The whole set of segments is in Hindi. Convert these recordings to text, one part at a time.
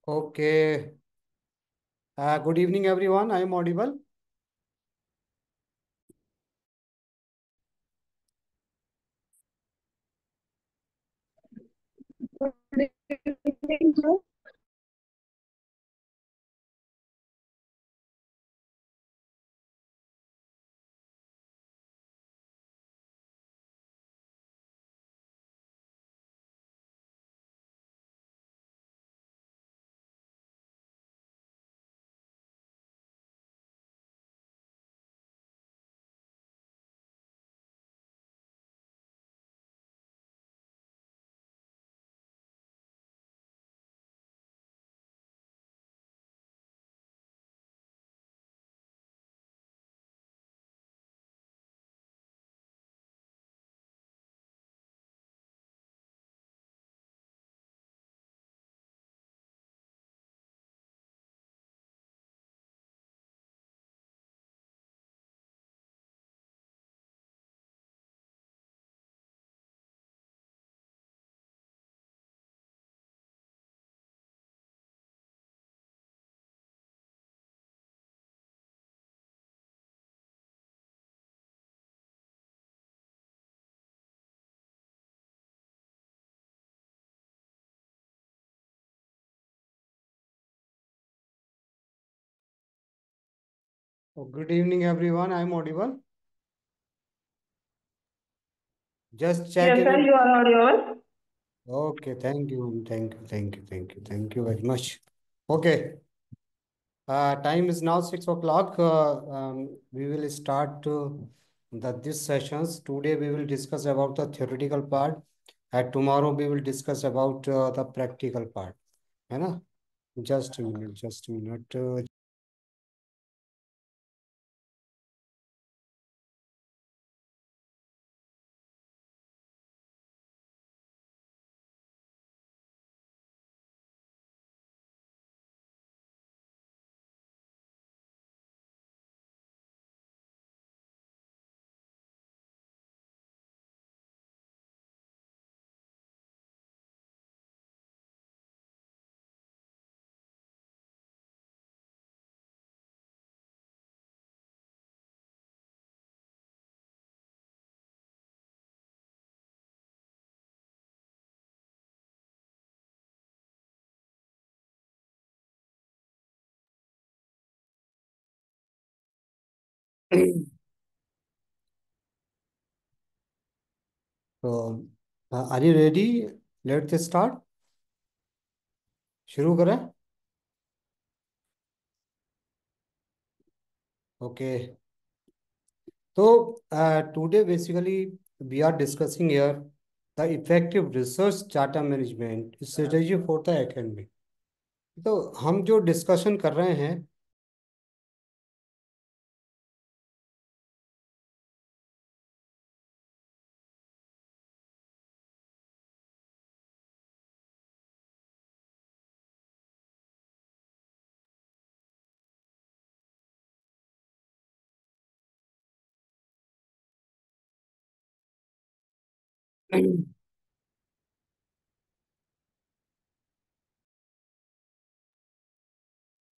Okay. Good evening, everyone. I am audible. Good evening, sir. Good evening, everyone. I am audible. Just check Yes, if sir, it. you are audible. Okay. Thank you. Thank you. Thank you. Thank you. Thank you very much. Okay. Time is now 6 o'clock. We will start this sessions. Today we will discuss about the theoretical part. And tomorrow we will discuss about the practical part. है ना? Just a minute. Just a minute. So, are you ready? Let's start. शुरू करें. Okay. So today basically we are discussing here the effective research data management strategy for the academic. तो हम जो डिस्कशन कर रहे हैं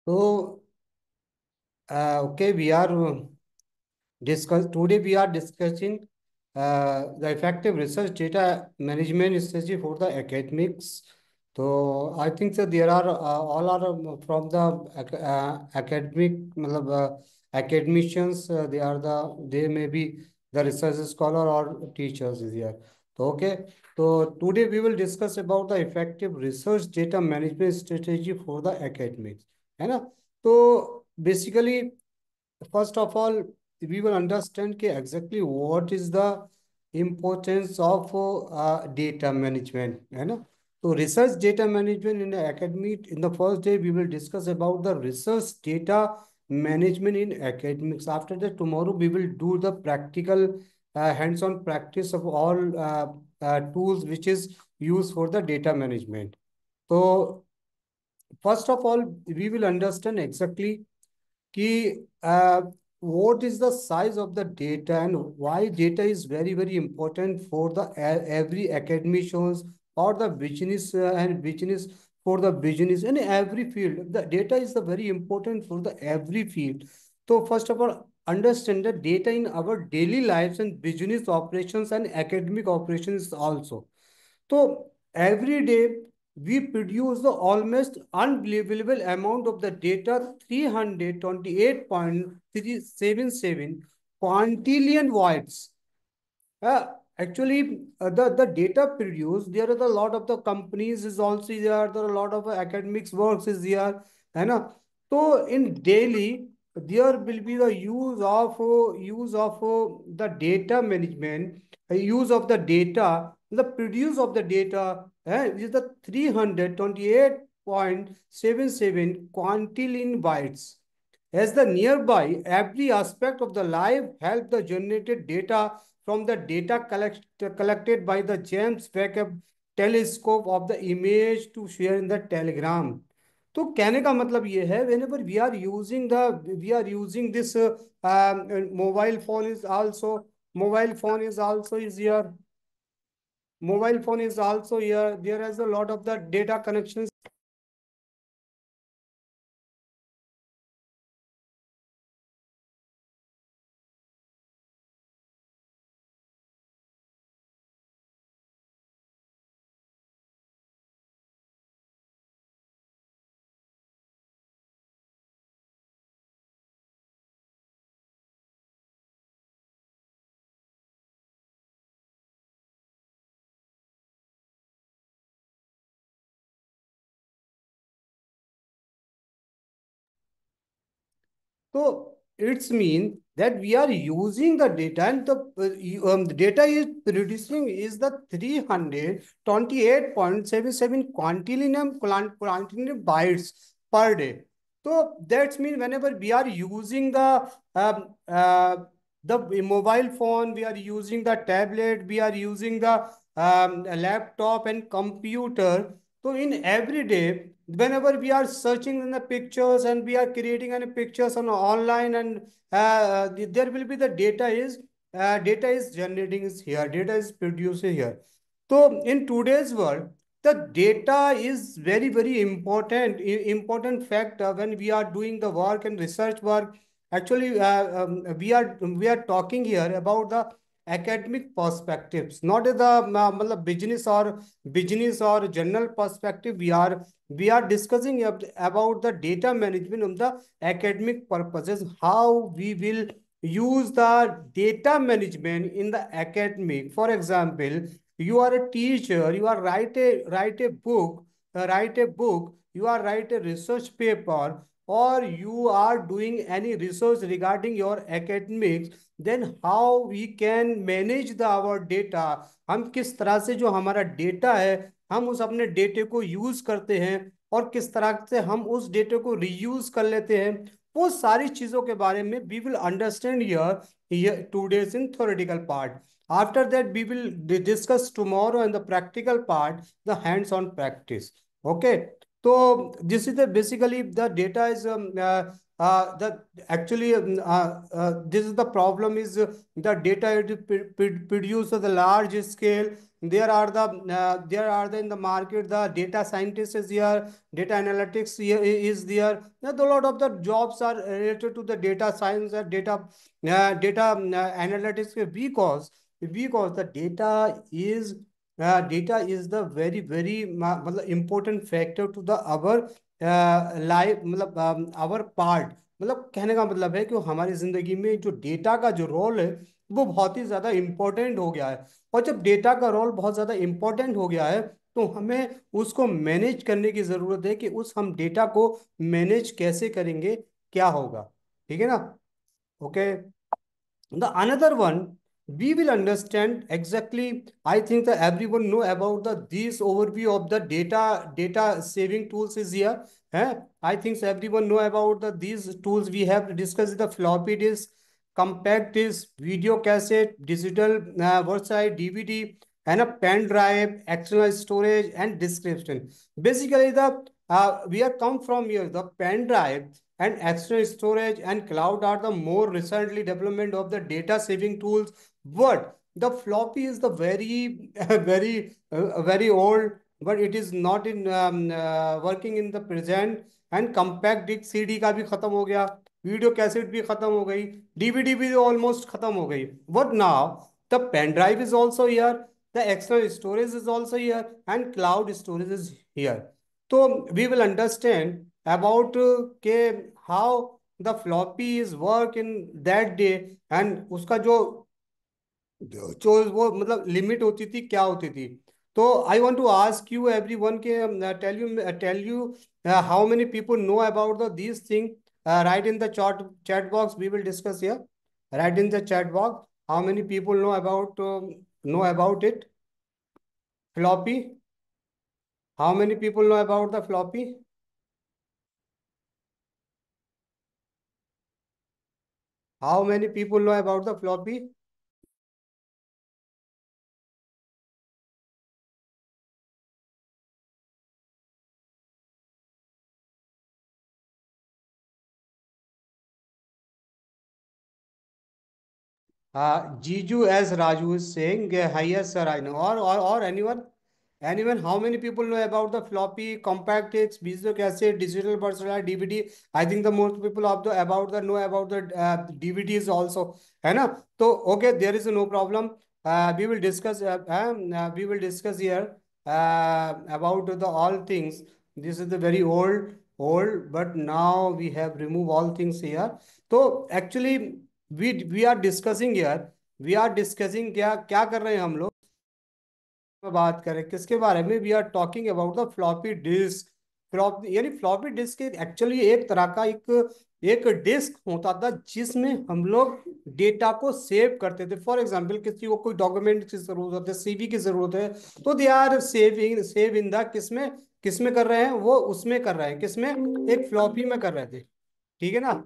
तो okay we are discuss today we are discussing the effective research data management strategy for the academics. So I think that there are all are from the academic academicians. They may be the research scholar or teachers is here. So okay. So today we will discuss about the effective research data management strategy for the academics. है ना? तो basically first of all we will understand exactly what is the importance of data management है ना. So research data management in the academy, in the first day we will discuss about the research data management in academics. After that tomorrow we will do the practical hands-on practice of all tools which is used for the data management. So first of all we will understand exactly कि what is the size of the data and why data is very very important for the every academicians or the business and business for the business in every field. The data is the very important for the every field. So first of all, understand the data in our daily lives and business operations and academic operations also. So every day we produce the almost unbelievable amount of the data, 328.377 quintillion bytes. Actually, the data produced, there are a lot of the companies is also there are a lot of academics works is there, and so in daily there will be the use of the data management, use of the data, the produce of the data, is the 328.77 quintillion bytes. As the nearby, every aspect of the life help the generated data from the data collected by the James Webb telescope of the image to share in the telegram. तो कहने का मतलब ये है whenever we are using this mobile phone is also mobile phone is also is here mobile phone is also here, there is a lot of the data connections. So it's mean that we are using the data and the data is producing is the 328.77 quintillion bytes per day. So that's mean whenever we are using the mobile phone, we are using the tablet, we are using the laptop and computer. So in every day, whenever we are searching in the pictures and we are creating any pictures on online, and there will be the data is generating is here, data is producing here. So in today's world, the data is very important factor when we are doing the work and research work. Actually, we are talking here about the academic perspectives, not the business or general perspective. We are discussing about the data management of the academic purposes, how we will use the data management in the academic. For example, you are a teacher, you are write a book, you are write a research paper, or you are doing any research regarding your academics, then how we can manage our data. हम किस तरह से जो हमारा डेटा है, हम उस अपने डेटे को यूज करते हैं, और किस तरह से हम उस डेटे को रीयूज कर लेते हैं, वो सारी चीजों के बारे में we will understand here today's in theoretical part. After that, we will discuss tomorrow in the practical part, the hands-on practice. Okay. So this is the basically the data is the actually this is the problem is the data is produced at the large scale. There are the in the market the data scientists is here, data analytics here is there. Now, a lot of the jobs are related to the data science and data analytics, because the data is the very important factor to the our life, मतलब our part. मतलब कहने का मतलब है कि हमारी जिंदगी में जो डेटा का जो रोल है वो बहुत ही ज्यादा इंपॉर्टेंट हो गया है। और जब डेटा का रोल बहुत ज्यादा इंपॉर्टेंट हो गया है, तो हमें उसको मैनेज करने की जरूरत है कि उस हम डेटा को मैनेज कैसे करेंगे, क्या होगा। ठीक है ना? Okay. The another one, we will understand exactly. I think that everyone know about this overview of the data saving tools is here. I think everyone know about these tools. We have discussed the floppy disk, compact disk, video cassette, digital website, DVD, and a pen drive, external storage, and description. Basically, we are come from here. The pen drive and external storage and cloud are the more recently development of the data saving tools. But the floppy is the very very old but it is not in working in the present. And compact disc CD का भी खत्म हो गया, वीडियो कैसेट भी खत्म हो गई, डीवीडी भी ऑलमोस्ट खत्म हो गई। But now the pen drive is also here, the external storage is also here, and cloud storage is here. तो वी विल अंडरस्टैंड अबाउट के how the floppy is work in that day, and उसका जो वो मतलब लिमिट होती थी क्या होती थी। तो I want to ask you everyone के tell you how many people know about the this thing. Right in the chat box, we will discuss here. Write in the chat box how many people know about it. Floppy, how many people know about the floppy? How many people know about the floppy? Jiju as Raju is saying, yes, sir, I know. Or anyone? Anyone? How many people know about the floppy, compact disc, video cassette, digital versatile DVD? I think the most people of the about the know about the DVDs also. है ना? तो okay, there is no problem. We will discuss here about the all things. This is the very old, but now we have removed all things here. तो actually we are discussing here, we are discussing क्या क्या कर रहे हैं हम लोग, बात करें किसके बारे में, we are talking about the floppy disk. यानी फ्लॉपी डिस्क एक्चुअली एक तरह का एक डिस्क होता था जिसमें हम लोग डेटा को सेव करते थे। फॉर एग्जांपल किसी को कोई डॉक्यूमेंट की जरूरत होती है, सीवी की जरूरत है, तो they are save in the किसमें, किसमें कर रहे हैं वो, उसमें कर रहे हैं, किसमें, एक फ्लॉपी में कर रहे थे। ठीक है ना।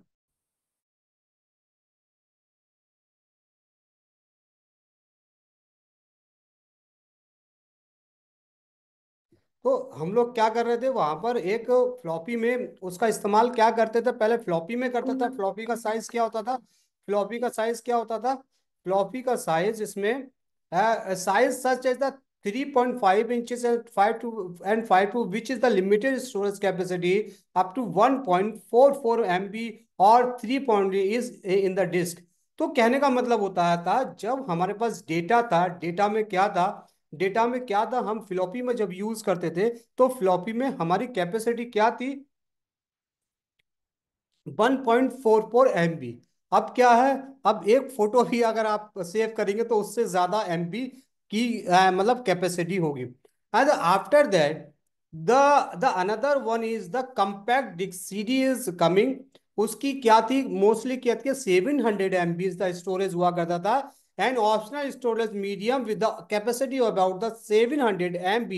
तो हम लोग क्या कर रहे थे वहां पर, एक फ्लॉपी में उसका इस्तेमाल क्या करते थे, पहले फ्लॉपी में करता था। फ्लॉपी का साइज क्या होता था, फ्लॉपी का साइज क्या होता था, फ्लॉपी का साइज इसमें size such as the 3.5 inches and 5 to which is the limited storage capacity up to 1.44 MB और 3 इज इन द डिस्क। तो कहने का मतलब होता है था जब हमारे पास डेटा था, डेटा में क्या था, डेटा में क्या था, हम फ्लॉपी में जब यूज करते थे तो फ्लॉपी में हमारी कैपेसिटी क्या थी, 1.44 MB। अब क्या है, अब एक फोटो भी अगर आप सेव करेंगे तो उससे ज्यादा MB की मतलब कैपेसिटी होगी। And after that the the another one is the compact disc CD is coming. उसकी क्या थी, मोस्टली क्या थी, 700 MB द स्टोरेज हुआ करता था। And optional storage medium with the capacity about the 700 MB,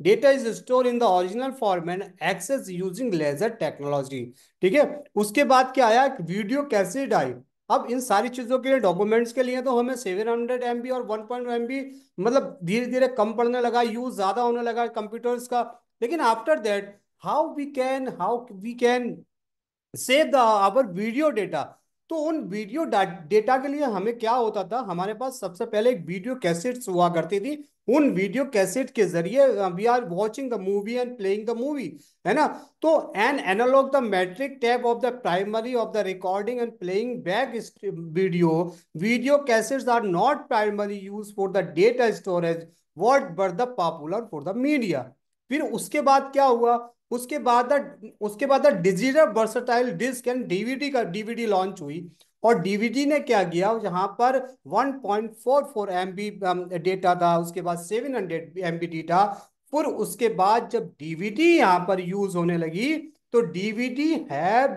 data is store in the original format access using laser technology. ठीक है। उसके बाद क्या आया, वीडियो कैसेट आई। अब इन सारी चीजों के लिए, डॉक्यूमेंट्स के लिए तो हमें 700 MB और 1.MB मतलब धीरे धीरे कम पड़ने लगा, यूज ज्यादा होने लगा कंप्यूटर्स का। लेकिन after that how we can save the our video data. तो उन वीडियो डेटा के लिए हमें क्या होता था, हमारे पास सबसे पहले एक वीडियो कैसेट्स हुआ करती थी। उन वीडियो कैसेट के जरिए we are watching the movie and playing the movie, है ना। तो an analog the metric tape of the primary of the recording and playing back video, video cassettes are not primary use for the data storage what were the popular for the media. फिर उसके बाद क्या हुआ, उसके बाद digital versatile disc and DVD का डीवीडी लॉन्च हुई। और डीवीडी ने क्या किया, जहां पर 1.44 MB डेटा था, उसके बाद 700 MB डेटा। फिर उसके बाद जब डीवीडी यहाँ पर यूज होने लगी तो डीवीडी है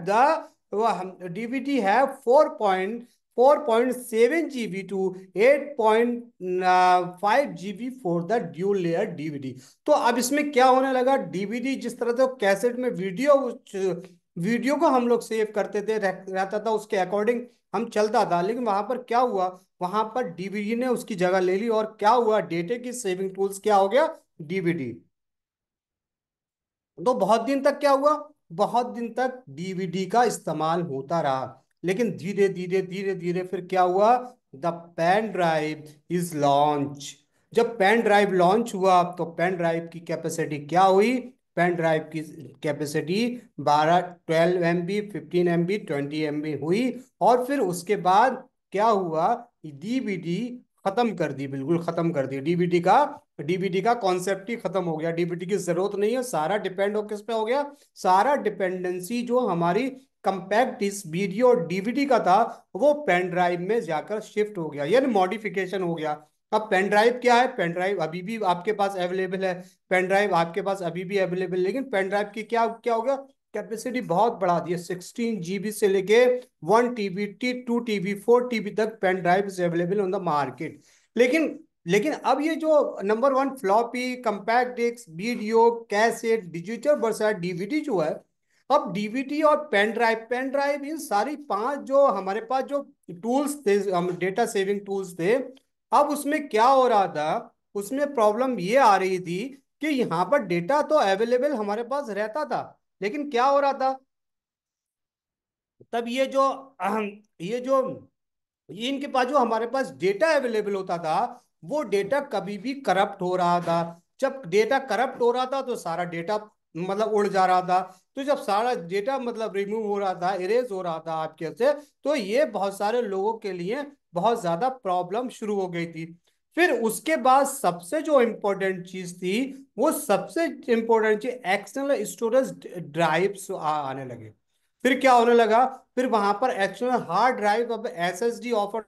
4.7 GB to 8.5 GB for the dual layer DVD. तो अब इसमें क्या होने लगा, डीवीडी जिस तरह से कैसेट में वीडियो को हम लोग सेव करते थे, रहता था उसके अकॉर्डिंग हम चलता था। लेकिन वहां पर क्या हुआ, वहां पर डीवीडी ने उसकी जगह ले ली, और क्या हुआ, डेटे की सेविंग टूल्स क्या हो गया, डीवीडी। तो बहुत दिन तक क्या हुआ, बहुत दिन तक डीवीडी का इस्तेमाल होता रहा। लेकिन धीरे धीरे धीरे धीरे फिर क्या हुआ, the pen drive is launch. जब पेन ड्राइव लॉन्च हुआ तो पेन ड्राइव की कैपेसिटी क्या हुई? पेन ड्राइव की कैपेसिटी 12 12 MB, 15 MB, 20 MB हुई। और फिर उसके बाद क्या हुआ? डीवीडी खत्म कर दी, बिल्कुल खत्म कर दी डीवीडी का कॉन्सेप्ट ही खत्म हो गया। डीवीडी की जरूरत नहीं है, सारा डिपेंड हो किस पे हो गया? सारा डिपेंडेंसी जो हमारी कंपैक्ट डिस्क वीडियो और डीवीडी का था वो पेन ड्राइव में जाकर शिफ्ट हो गया, यानी मॉडिफिकेशन हो गया। अब पेन ड्राइव क्या है? पेन ड्राइव अभी भी आपके पास अवेलेबल है, पेन ड्राइव आपके पास अभी भी अवेलेबल, लेकिन पेन ड्राइव की क्या क्या हो गया? कैपेसिटी बहुत बढ़ा दी है, 16 GB से लेके 1 TB, 2 TB, 4 TB तक pen drive is available on the market. लेकिन लेकिन अब ये जो number one floppy, compact disk, video cassette, digital versatile DVD जो है, अब डीवीडी और पेन ड्राइव इन सारी पांच जो हमारे पास जो टूल्स थे, हम डेटा सेविंग टूल्स थे, अब उसमें क्या हो रहा था? उसमें प्रॉब्लम ये आ रही थी कि यहाँ पर डेटा तो अवेलेबल हमारे पास रहता था, लेकिन क्या हो रहा था? तब ये जो ये इनके पास जो हमारे पास डेटा अवेलेबल होता था, वो डेटा कभी भी करप्ट हो रहा था। जब डेटा करप्ट हो रहा था तो सारा डेटा मतलब उड़ जा रहा था। तो जब सारा डेटा मतलब रिमूव हो रहा था, इरेज हो रहा था आपके से, तो ये बहुत सारे लोगों के लिए बहुत ज्यादा प्रॉब्लम शुरू हो गई थी। फिर उसके बाद सबसे जो इम्पोर्टेंट चीज थी, वो सबसे इम्पोर्टेंट चीज एक्सटर्नल स्टोरेज ड्राइव्स आने लगे। फिर क्या होने लगा? फिर वहां पर एक्सटर्नल हार्ड ड्राइव, अब SSD offer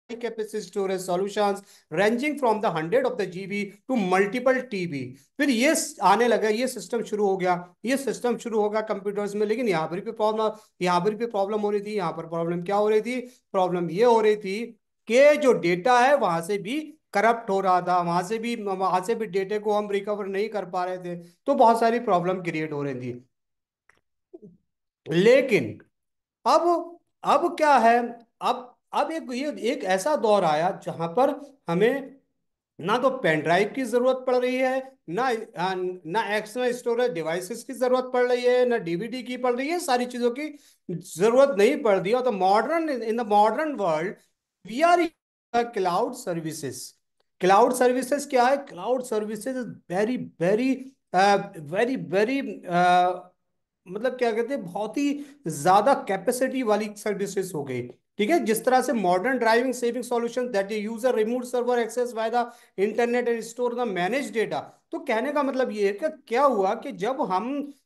high capacity storage solutions ranging from the 100 of the GB to multiple TB। फिर ये आने लगा, ये सिस्टम शुरू हो गया, ये सिस्टम शुरू होगा कंप्यूटर्स में। लेकिन यहाँ पर भी प्रॉब्लम हो रही थी। यहाँ पर प्रॉब्लम क्या हो रही थी? प्रॉब्लम ये हो रही थी कि जो डेटा है वहां से भी करप्ट हो रहा था, वहां से भी डेटे को हम रिकवर नहीं कर पा रहे थे। तो बहुत सारी प्रॉब्लम क्रिएट हो रही थी। लेकिन अब अब क्या है? अब एक ऐसा दौर आया जहां पर हमें ना तो पेन ड्राइव की जरूरत पड़ रही है, ना ना एक्सटर्नल स्टोरेज डिवाइसेस की जरूरत पड़ रही है, ना डीवीडी की पड़ रही है, सारी चीजों की जरूरत नहीं पड़ रही है। तो modern in the modern world we are cloud services. Cloud services क्या है? Cloud services is very very very very मतलब क्या कहते हैं, बहुत ही ज्यादा कैपेसिटी वाली सर्विसेज हो गई। ठीक है, जिस तरह से modern driving saving solution that user remote server access by the internet and store the manage data. तो कहने का मतलब ये है कि क्या हुआ कि जब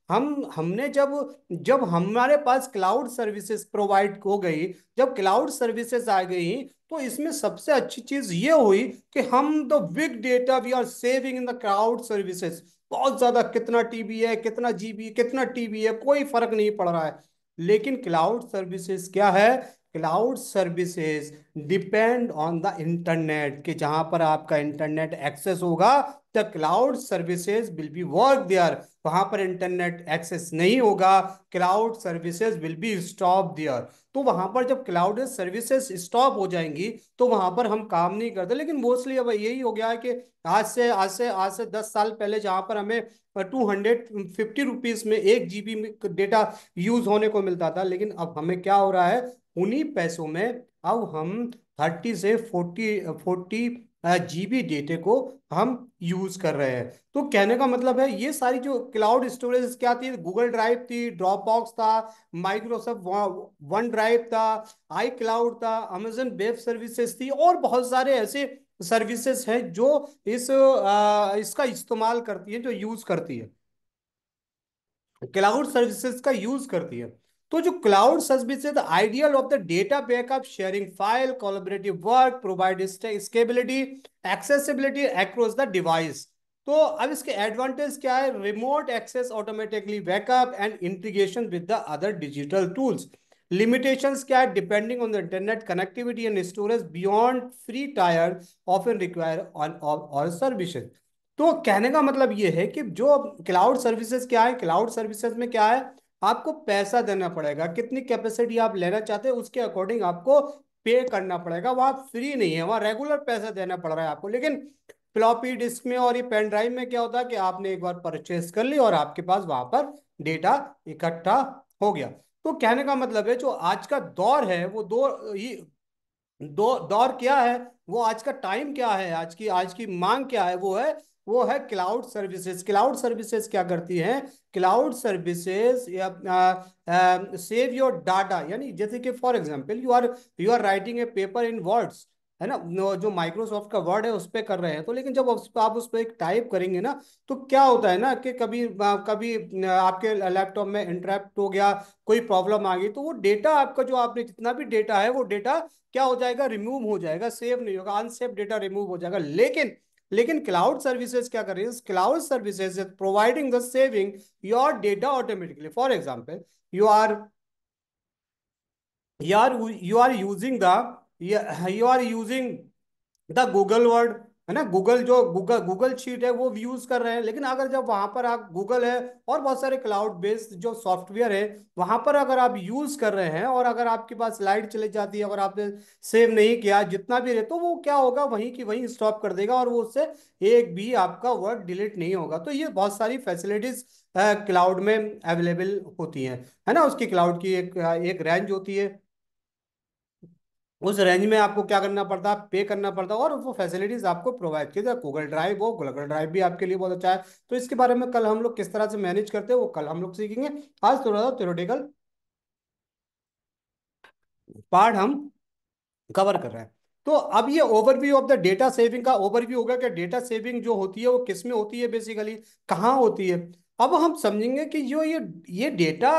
हमने जब हमारे पास क्लाउड सर्विसेज प्रोवाइड हो गई, जब क्लाउड सर्विसेज आ गई, तो इसमें सबसे अच्छी चीज ये हुई कि हम the big data we are saving in the cloud services. बहुत ज्यादा, कितना टीबी है, कितना जीबी, कितना टीबी है, कोई फर्क नहीं पड़ रहा है। लेकिन क्लाउड सर्विसेज क्या है? Cloud services depend on the internet, कि जहां पर आपका इंटरनेट एक्सेस होगा the cloud services will be work there. वहां पर इंटरनेट एक्सेस नहीं होगा, cloud services will be stop there. तो वहां पर जब क्लाउड सर्विसेज स्टॉप हो जाएंगी तो वहां पर हम काम नहीं करते। लेकिन मोस्टली अब यही हो गया है कि आज से 10 साल पहले जहां पर हमें 250 रुपीज में 1 GB में डेटा यूज होने को मिलता था, लेकिन अब हमें क्या हो रहा है? उन्हीं पैसों में अब हम 30 से 40 जीबी डेटे को हम यूज कर रहे हैं। तो कहने का मतलब है, ये सारी जो क्लाउड स्टोरेज क्या थी? गूगल ड्राइव थी, ड्रॉप बॉक्स था, माइक्रोसॉफ्ट वन ड्राइव था, आई क्लाउड था, अमेजन वेब सर्विसेज थी, और बहुत सारे ऐसे सर्विसेज हैं जो इसका इस्तेमाल करती है, जो यूज करती है, क्लाउड सर्विसेज का यूज करती है। तो जो cloud services ideal of the data backup, sharing file, collaborative work, provide scalability, accessibility across the device. तो अब इसके एडवांटेज क्या है? Remote access, automatically backup and integration with the other digital tools. Limitations क्या है? Depending on the internet connectivity and storage beyond free tier often require on और सर्विसेज। तो कहने का मतलब ये है कि जो क्लाउड सर्विसेज क्या है? क्लाउड सर्विसेज में क्या है? आपको पैसा देना पड़ेगा, कितनी कैपेसिटी आप लेना चाहते हैं उसके अकॉर्डिंग आपको पे करना पड़ेगा। वहां फ्री नहीं है, वहां रेगुलर पैसा देना पड़ रहा है आपको। लेकिन फ्लॉपी डिस्क में और ये पेन ड्राइव में क्या होता है कि आपने एक बार परचेस कर ली और आपके पास वहां पर डेटा इकट्ठा हो गया। तो कहने का मतलब है जो आज का दौर है वो दौर क्या है, वो आज का टाइम क्या है, आज की मांग क्या है, वो है क्लाउड सर्विसेज। क्लाउड सर्विसेज क्या करती हैं? Cloud services save your data, यानी जैसे कि for example you are writing a paper in words, है ना, जो माइक्रोसॉफ्ट का वर्ड है उस पे कर रहे हैं, तो लेकिन जब आप उस पर एक टाइप करेंगे ना, तो क्या होता है ना कि कभी आपके लैपटॉप में इंटरप्ट हो गया, कोई प्रॉब्लम आ गई, तो वो डेटा आपका, जो आपने जितना भी डेटा है, वो डेटा क्या हो जाएगा, रिमूव हो जाएगा, सेव नहीं होगा, अनसेव डेटा रिमूव हो जाएगा। लेकिन क्लाउड सर्विसेज क्या कर रही है? Cloud services providing the saving your data automatically. For example, you are you are using the Google word, है ना, गूगल शीट है वो यूज कर रहे हैं, लेकिन अगर जब वहां पर आप गूगल है और बहुत सारे क्लाउड बेस्ड जो सॉफ्टवेयर है वहां पर अगर आप यूज कर रहे हैं, और अगर आपके पास लाइट चली जाती है, अगर आपने सेव नहीं किया जितना भी रहे, तो वो क्या होगा, वहीं की वहीं स्टॉप कर देगा, और वो उससे एक भी आपका वर्ड डिलीट नहीं होगा। तो ये बहुत सारी फैसिलिटीज क्लाउड में अवेलेबल होती हैं, है ना। उसकी क्लाउड की एक रेंज होती है, उस रेंज में आपको क्या करना पड़ता है, पे करना पड़ता है, और वो फैसिलिटीज आपको प्रोवाइड की जाए। गूगल ड्राइव भी आपके लिए बहुत अच्छा है। तो इसके बारे में कल हम लोग किस तरह से मैनेज करते हैं वो कल हम लोग सीखेंगे। आज थोड़ा सा थ्योरेटिकल पार्ट हम कवर कर रहे हैं। तो अब ये overview of the data saving का ओवरव्यू होगा कि डेटा सेविंग जो होती है वो किस में होती है, बेसिकली कहाँ होती है। अब हम समझेंगे कि जो ये डेटा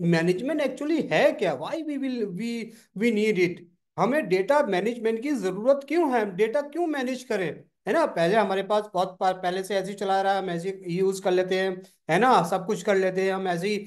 मैनेजमेंट एक्चुअली है क्या, वाई वी नीड इट। हमें डेटा मैनेजमेंट की जरूरत क्यों है, डेटा क्यों मैनेज करें, है ना। पहले हमारे पास पहले से ऐसे ही चला रहा है, हम ऐसे यूज कर लेते हैं, है ना, सब कुछ कर लेते हैं हम ऐसे ही।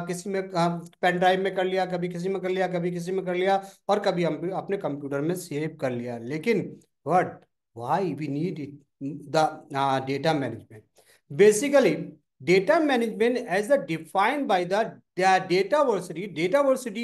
किसी में पेन ड्राइव में कर लिया, कभी किसी में कर लिया, कभी किसी में कर लिया, और कभी हम अपने कंप्यूटर में सेव कर लिया। लेकिन what, why we need it, the data management. Basically data management as the defined by the Dataversity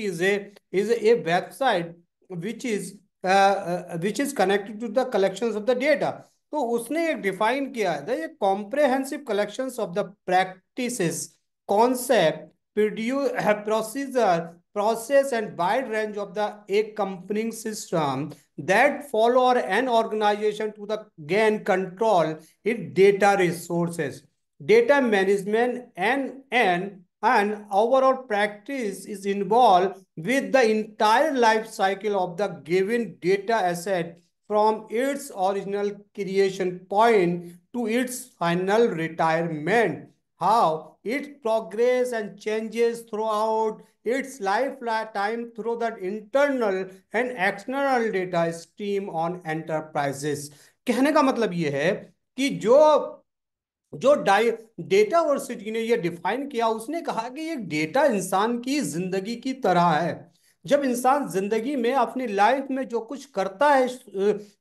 is a website which is connected to the collections of the data। तो उसने एक डिफाइन किया है, ये comprehensive collections of the practices, concept, procedure, process, and wide range of the accompanying system that follow an organization to the gain control its data resources. Data management and overall practice is involved with the entire life cycle of the given data asset from its original creation point to its final retirement, how it progresses and changes throughout its lifetime through the internal and external data stream on enterprises। कहने का मतलब ये है कि जो जो डाई डेटा वर्सिटी ने ये डिफाइन किया, उसने कहा कि ये डेटा इंसान की जिंदगी की तरह है। जब इंसान जिंदगी में अपनी लाइफ में जो कुछ करता है,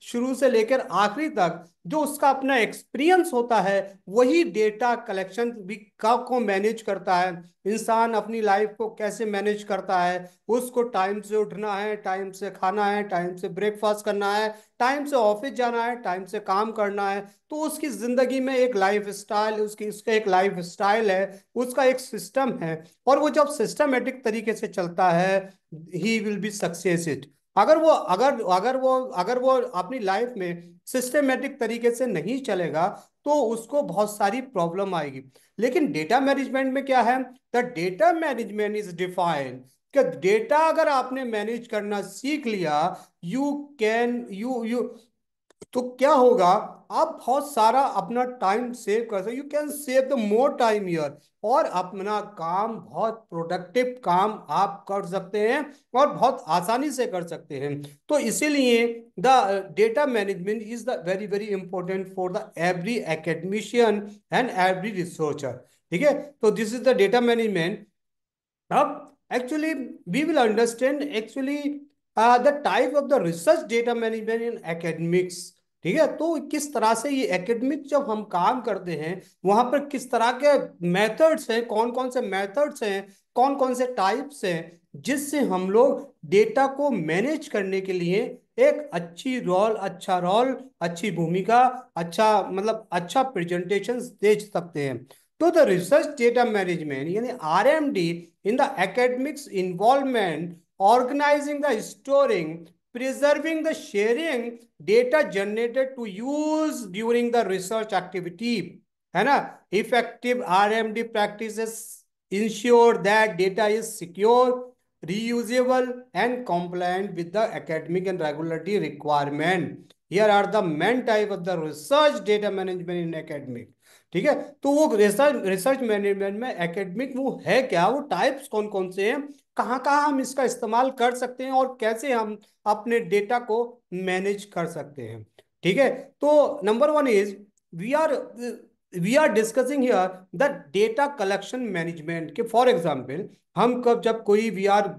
शुरू से लेकर आखिरी तक जो उसका अपना एक्सपीरियंस होता है, वही डेटा कलेक्शन भी का को मैनेज करता है। इंसान अपनी लाइफ को कैसे मैनेज करता है, उसको टाइम से उठना है, टाइम से खाना है, टाइम से ब्रेकफास्ट करना है, टाइम से ऑफिस जाना है, टाइम से काम करना है। तो उसकी जिंदगी में एक लाइफ स्टाइल, उसका एक लाइफ स्टाइल है, उसका एक सिस्टम है, और वो जब सिस्टमेटिक तरीके से चलता है, he will be success it. अगर वो अपनी लाइफ में सिस्टमेटिक तरीके से नहीं चलेगा, तो उसको बहुत सारी प्रॉब्लम आएगी। लेकिन डेटा मैनेजमेंट में क्या है, the data management is defined कि डेटा अगर आपने मैनेज करना सीख लिया, यू कैन यू तो क्या होगा, आप बहुत सारा अपना टाइम सेव कर सकते, you can save the more time here, और अपना काम, बहुत प्रोडक्टिव काम आप कर सकते हैं, और बहुत आसानी से कर सकते हैं। तो इसीलिए the data management is the very very important for the every academician and every researcher. ठीक है, तो this is the data management. अब actually we will understand actually the type of the research data management in academics. ठीक है, तो किस तरह से ये एकेडमिक जब हम काम करते हैं, वहां पर किस तरह के मेथड्स हैं, कौन कौन से मेथड्स हैं, कौन कौन से टाइप्स हैं, जिससे हम लोग डेटा को मैनेज करने के लिए एक अच्छा रोल, अच्छी भूमिका, अच्छा मतलब अच्छा प्रेजेंटेशन दे सकते हैं। तो द रिसर्च डेटा मैनेजमेंट यानी RMD in the academics involvement organizing the storing preserving the sharing data generated to use during the research activity, है ना. Effective RMD practices ensure that data is secure, reusable and compliant with the academic and regulatory requirement. Here are the main type of the research data management in academic. ठीक है, तो वो रिसर्च मैनेजमेंट में एकेडमिक वो है क्या, वो टाइप्स कौन कौन से हैं, कहाँ कहाँ हम इसका इस्तेमाल कर सकते हैं और कैसे हम अपने डेटा को मैनेज कर सकते हैं. ठीक है, तो number one is we are we are discussing here the data collection management. के फॉर एग्जांपल हम कब जब कोई we are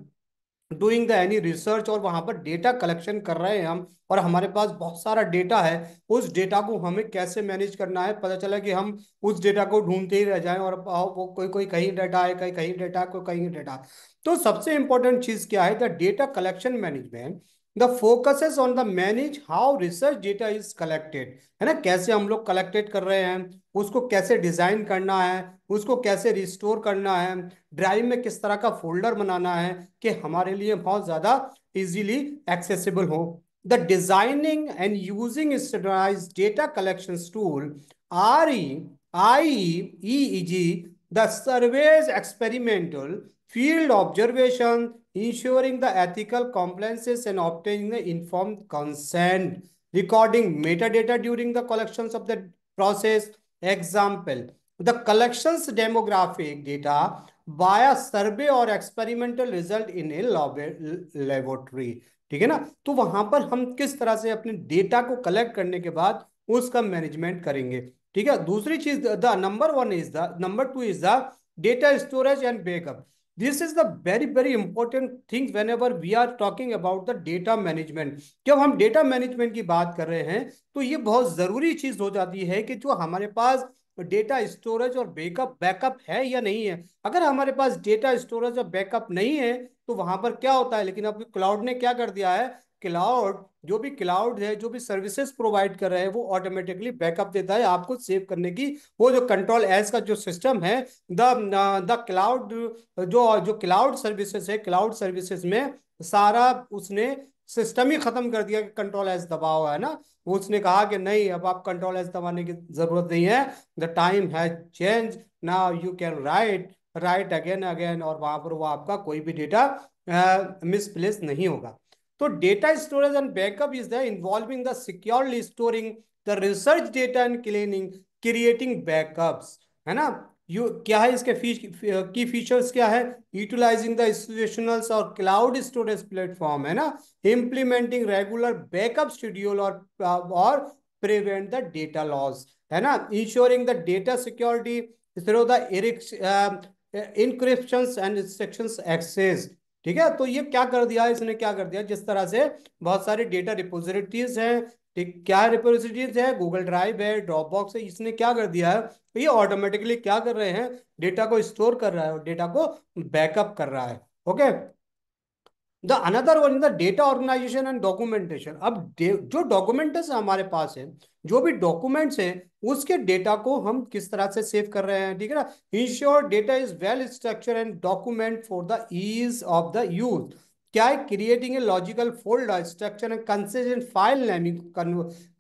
doing the any research और वहां पर डेटा कलेक्शन कर रहे हैं हम, और हमारे पास बहुत सारा डेटा है, उस डेटा को हमें कैसे मैनेज करना है. पता चला कि हम उस डेटा को ढूंढते ही रह जाएं और वो कोई कोई कहीं डेटा है, कहीं कहीं डेटा, कोई कहीं डेटा. तो सबसे इंपॉर्टेंट चीज क्या है, the data collection management. The focuses on the manage how research data is collected, है ना, कैसे हम लोग कलेक्टेड कर रहे हैं, उसको कैसे डिजाइन करना है, उसको कैसे रिस्टोर करना है, ड्राइव में किस तरह का फोल्डर बनाना है कि हमारे लिए बहुत ज्यादा इजीली एक्सेसिबल हो. The designing and using standardized data collection tool REIEEG, the surveys experimental field observation, ensuring the ethical compliances and obtaining the informed consent, recording metadata during the collections of the process. Example, the collections demographic data via survey or experimental result in a laboratory. ठीक है ना, तो वहां पर हम किस तरह से अपने डेटा को कलेक्ट करने के बाद उसका मैनेजमेंट करेंगे. ठीक है, दूसरी चीज, the number two is the data storage and backup. This is the very very important thing whenever we are talking about the data management. जब हम डेटा मैनेजमेंट की बात कर रहे हैं तो ये बहुत जरूरी चीज हो जाती है कि जो हमारे पास डेटा स्टोरेज और बैकअप है या नहीं है. अगर हमारे पास डेटा स्टोरेज और बैकअप नहीं है तो वहां पर क्या होता है, लेकिन अब क्लाउड ने क्या कर दिया है, क्लाउड है, जो भी सर्विसेज प्रोवाइड कर रहे हैं वो ऑटोमेटिकली बैकअप देता है आपको सेव करने की. वो जो कंट्रोल एज का जो सिस्टम है, द क्लाउड, जो जो क्लाउड सर्विसेज में सारा उसने सिस्टम ही खत्म कर दिया कि कंट्रोल एज दबाओ, है ना. वो उसने कहा कि नहीं, अब आप कंट्रोल एज दबाने की जरूरत नहीं है, the time has change, now you can right again again, और वहां पर वो आपका कोई भी डेटा मिसप्लेस नहीं होगा. तो data storage and backup is the involving the securely storing the research data and cleaning creating backups, है ना. यू क्या है इसके की फीचर्स क्या है, यूटिलाइजिंग द इंस्टीट्यूशनल्स और क्लाउड स्टोरेज प्लेटफॉर्म, है ना, इम्प्लीमेंटिंग रेगुलर बैकअप शेड्यूल और प्रिवेंट द डेटा लॉस, है ना, ensuring the data security through the encryptions and restrictions access. ठीक है, तो ये क्या कर दिया, इसने क्या कर दिया, जिस तरह से बहुत सारे डेटा रिपोजिटरीज हैं, ठीक, क्या रिपोजिटरीज है, गूगल ड्राइव है, ड्रॉप बॉक्स है, इसने क्या कर दिया है, तो ये ऑटोमेटिकली क्या कर रहे हैं, डेटा को स्टोर कर रहा है और डेटा को बैकअप कर रहा है. Okay, the another one the data organization and documentation. अब जो डॉक्यूमेंट्स हमारे पास है, जो भी डॉक्यूमेंट्स हैं, उसके डेटा को हम किस तरह से सेव कर रहे हैं. ठीक है ना, ensure data is well structure and document for the ease of the use. क्या है, creating a logical folder structure and consistent file naming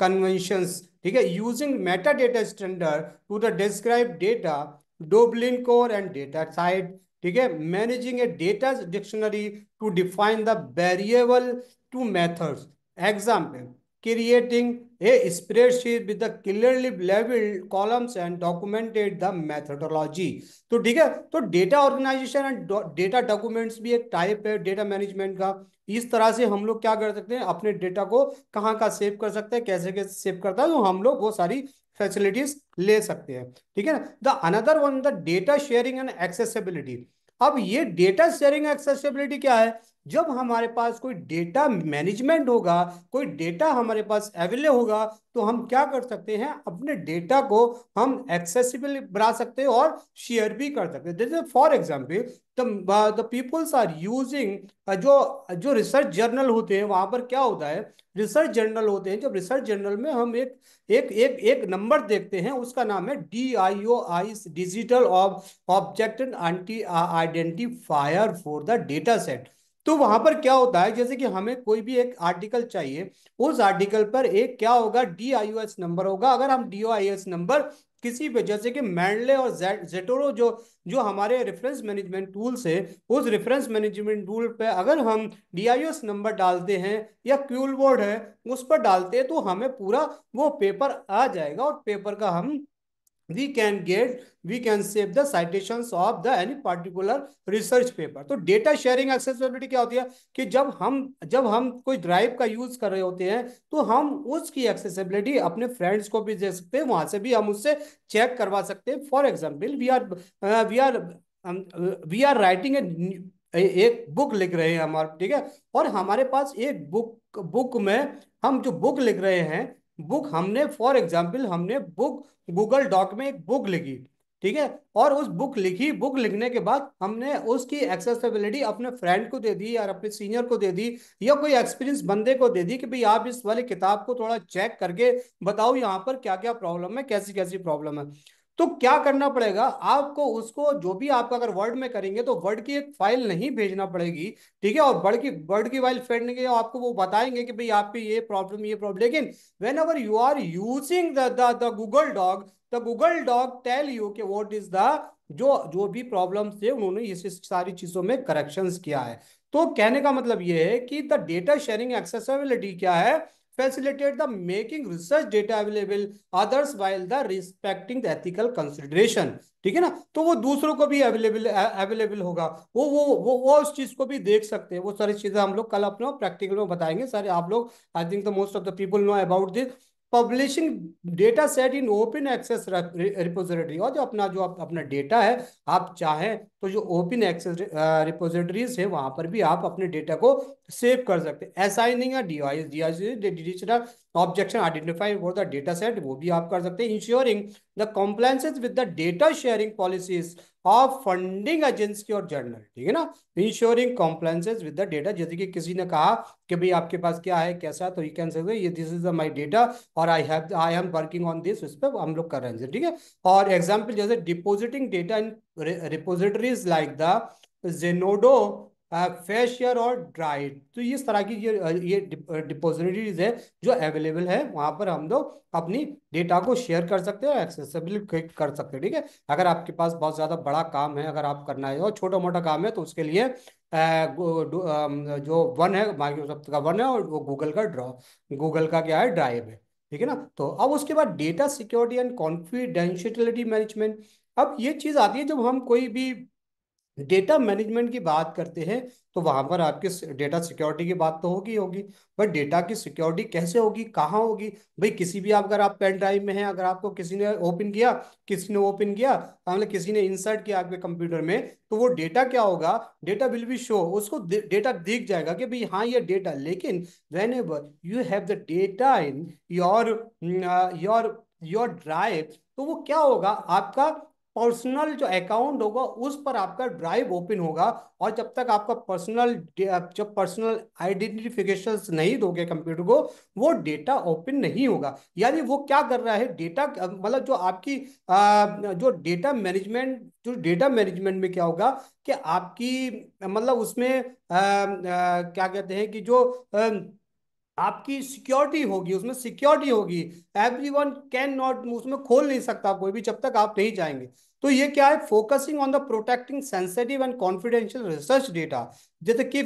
conventions. ठीक है, using meta data standard to the describe data, Dublin core and data type. ठीक है, managing a data dictionary to define the variable to methods. Example, creating a spreadsheet with the clearly labeled columns and documented the methodology. तो ठीक है, तो data organization and data documents भी एक टाइप है डेटा मैनेजमेंट का. इस तरह से हम लोग क्या कर सकते हैं, अपने डेटा को कहाँ का सेव कर सकते हैं, कैसे कैसे सेव करता है, तो हम लोग वो सारी फैसिलिटीज ले सकते हैं. ठीक है ना, the another one the data sharing and accessibility. अब ये डेटा शेयरिंग एक्सेसिबिलिटी क्या है, जब हमारे पास कोई डेटा मैनेजमेंट होगा, कोई डेटा हमारे पास अवेलेबल होगा, तो हम क्या कर सकते हैं, अपने डेटा को हम एक्सेसिबल बना सकते हैं और शेयर भी कर सकते हैं. जैसे for example the peoples are using, जो जो रिसर्च जर्नल होते हैं वहां पर क्या होता है, रिसर्च जर्नल होते हैं, जब रिसर्च जर्नल में हम एक नंबर देखते हैं, उसका नाम है DIOI, digital object and identifier for the data set. तो वहां पर क्या होता है, जैसे कि हमें कोई भी एक आर्टिकल चाहिए, उस आर्टिकल पर एक क्या होगा, DIOS नंबर होगा। अगर हम DIOS नंबर किसी पे, जैसे कि मैंडले और जेटोरो, जो जो हमारे रेफरेंस मैनेजमेंट टूल्स है, उस रेफरेंस मैनेजमेंट टूल पे अगर हम DIOS नंबर डालते हैं या क्यूल वर्ड है उस पर डालते हैं, तो हमें पूरा वो पेपर आ जाएगा, और पेपर का हम we can save the citations of the any particular research paper। तो डेटा शेयरिंग एक्सेसिबिलिटी क्या होती है कि जब हम कोई ड्राइव का यूज कर रहे होते हैं, तो हम उसकी एक्सेसिबिलिटी अपने फ्रेंड्स को भी दे सकते हैं, वहां से भी हम उससे चेक करवा सकते हैं। For example, we are writing एक बुक लिख रहे हैं हमारे, ठीक है, और हमारे पास एक बुक में हम जो बुक लिख रहे हैं, बुक हमने फॉर एग्जाम्पल हमने बुक गूगल डॉक में एक बुक लिखी, ठीक है, और उस बुक लिखने के बाद हमने उसकी एक्सेसिबिलिटी अपने फ्रेंड को दे दी या अपने सीनियर को दे दी, या कोई एक्सपीरियंस बंदे को दे दी कि भाई आप इस वाले किताब को थोड़ा चेक करके बताओ यहाँ पर क्या क्या प्रॉब्लम है, कैसी कैसी प्रॉब्लम है। तो क्या करना पड़ेगा आपको, उसको जो भी आप अगर वर्ड में करेंगे तो वर्ड की एक फाइल नहीं भेजना पड़ेगी, ठीक है, और वर्ड की फाइल फेंकने के आपको वो बताएंगे कि भाई आपकी ये प्रॉब्लम, लेकिन whenever you are using the Google doc, the Google doc tell you कि व्हाट इज द, जो जो भी प्रॉब्लम थे उन्होंने इस सारी चीजों में करेक्शंस किया है। तो कहने का मतलब ये है कि द डेटा शेयरिंग एक्सेसिबिलिटी क्या है, facilitate the making research data available others while the respecting the ethical consideration। ठीक है ना, तो वो दूसरों को भी अवेलेबल होगा, वो उस चीज को भी देख सकते हैं। वो सारी चीजें हम लोग कल अपने प्रैक्टिकल में बताएंगे सारे आप लोग। I think the most of the people know about this. Publishing data set in open access repository, और जो अपना डेटा है, आप चाहें तो जो ओपन एक्सेस रिपोजिटरीज है वहां पर भी आप अपने डेटा को सेव कर सकते हैं। Assigning digital objection identify for the data set, वो भी आप कर सकते हैं। Ensuring the compliances with the data sharing policies of funding agency और जर्नल, ठीक है ना। Ensuring compliances with the data, जैसे कि किसी ने कहा कि भाई आपके पास क्या है कैसा, तो यू कैन से ये दिस इज माय डेटा और I am working on this, इस पर हम लोग कर रहे हैं, ठीक है। और एग्जाम्पल जैसे depositing data in repositories like the Zenodo, Figshare और ड्राइड, तो इस तरह की ये डिपोजिटरीज है जो अवेलेबल है, वहां पर हम लोग अपनी डेटा को शेयर कर सकते हैं, एक्सेसिबल कर सकते हैं, ठीक है। अगर आपके पास बहुत ज्यादा बड़ा काम है, अगर आप करना है, और छोटा मोटा काम है, तो उसके लिए जो वन है माइक्रोसॉफ्ट का वन है, और वो गूगल का क्या है, ड्राइव है, ठीक है ना। तो अब उसके बाद data security and confidentiality management. अब ये चीज आती है जब हम कोई भी डेटा मैनेजमेंट की बात करते हैं, तो वहां पर आपके डेटा सिक्योरिटी की बात तो होगी होगी। बट डेटा की सिक्योरिटी कैसे होगी, कहाँ होगी, भाई किसी भी आप, अगर आप पेन ड्राइव में हैं, अगर आपको किसी ने ओपन किया, मतलब किसी ने इंसर्ट किया आपके कंप्यूटर में, तो वो डेटा क्या होगा, डेटा विल बी शो, उसको डेटा दिख जाएगा कि भाई हाँ ये डेटा। लेकिन whenever you have the data in your drive, तो वो क्या होगा, आपका पर्सनल जो अकाउंट होगा उस पर आपका ड्राइव ओपन होगा, और जब तक आपका जब पर्सनल आइडेंटिफिकेशन नहीं दोगे कंप्यूटर को, वो डेटा ओपन नहीं होगा। यानी वो क्या कर रहा है, डेटा मतलब जो आपकी जो डेटा मैनेजमेंट में क्या होगा कि आपकी मतलब उसमें क्या कहते हैं कि जो आपकी सिक्योरिटी होगी, उसमें सिक्योरिटी होगी। एवरीवन कैन नॉट, उसमें खोल नहीं सकता कोई भी जब तक आप नहीं जाएंगे। तो ये क्या है, focusing on the protecting sensitive and confidential research data, जैसे कि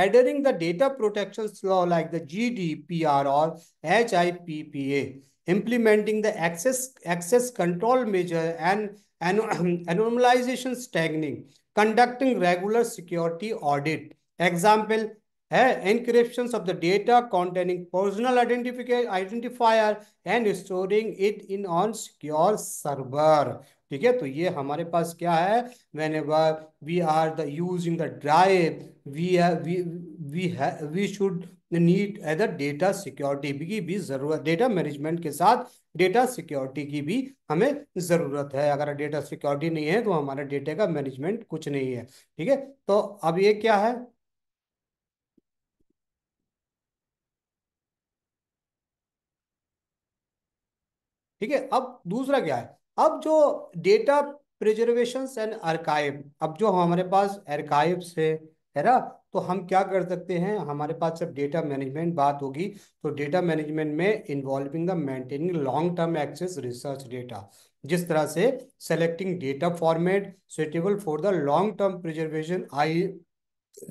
adhering the data protection law like the GDPR और HIPPA, implementing the access control measure and anonymization tagging, conducting regular security audit। Example है encryptions of the data containing personal identifier and storing it in on secure server। ठीक है, तो ये हमारे पास क्या है, whenever we are the using the drive, we should need either data security की भी जरूरत, डेटा मैनेजमेंट के साथ डेटा सिक्योरिटी की भी हमें जरूरत है। अगर डेटा सिक्योरिटी नहीं है तो हमारा डेटा का मैनेजमेंट कुछ नहीं है, ठीक है। तो अब ये क्या है, ठीक है। अब दूसरा क्या है, अब जो डेटा प्रिजर्वेशन एंड आर्काइव, अब जो हमारे पास आर्काइव्स है ना, तो हम क्या कर सकते हैं, हमारे पास जब डेटा मैनेजमेंट बात होगी तो डेटा मैनेजमेंट में involving the maintaining long term access research data, जिस तरह से selecting data format suitable for the long term preservation, I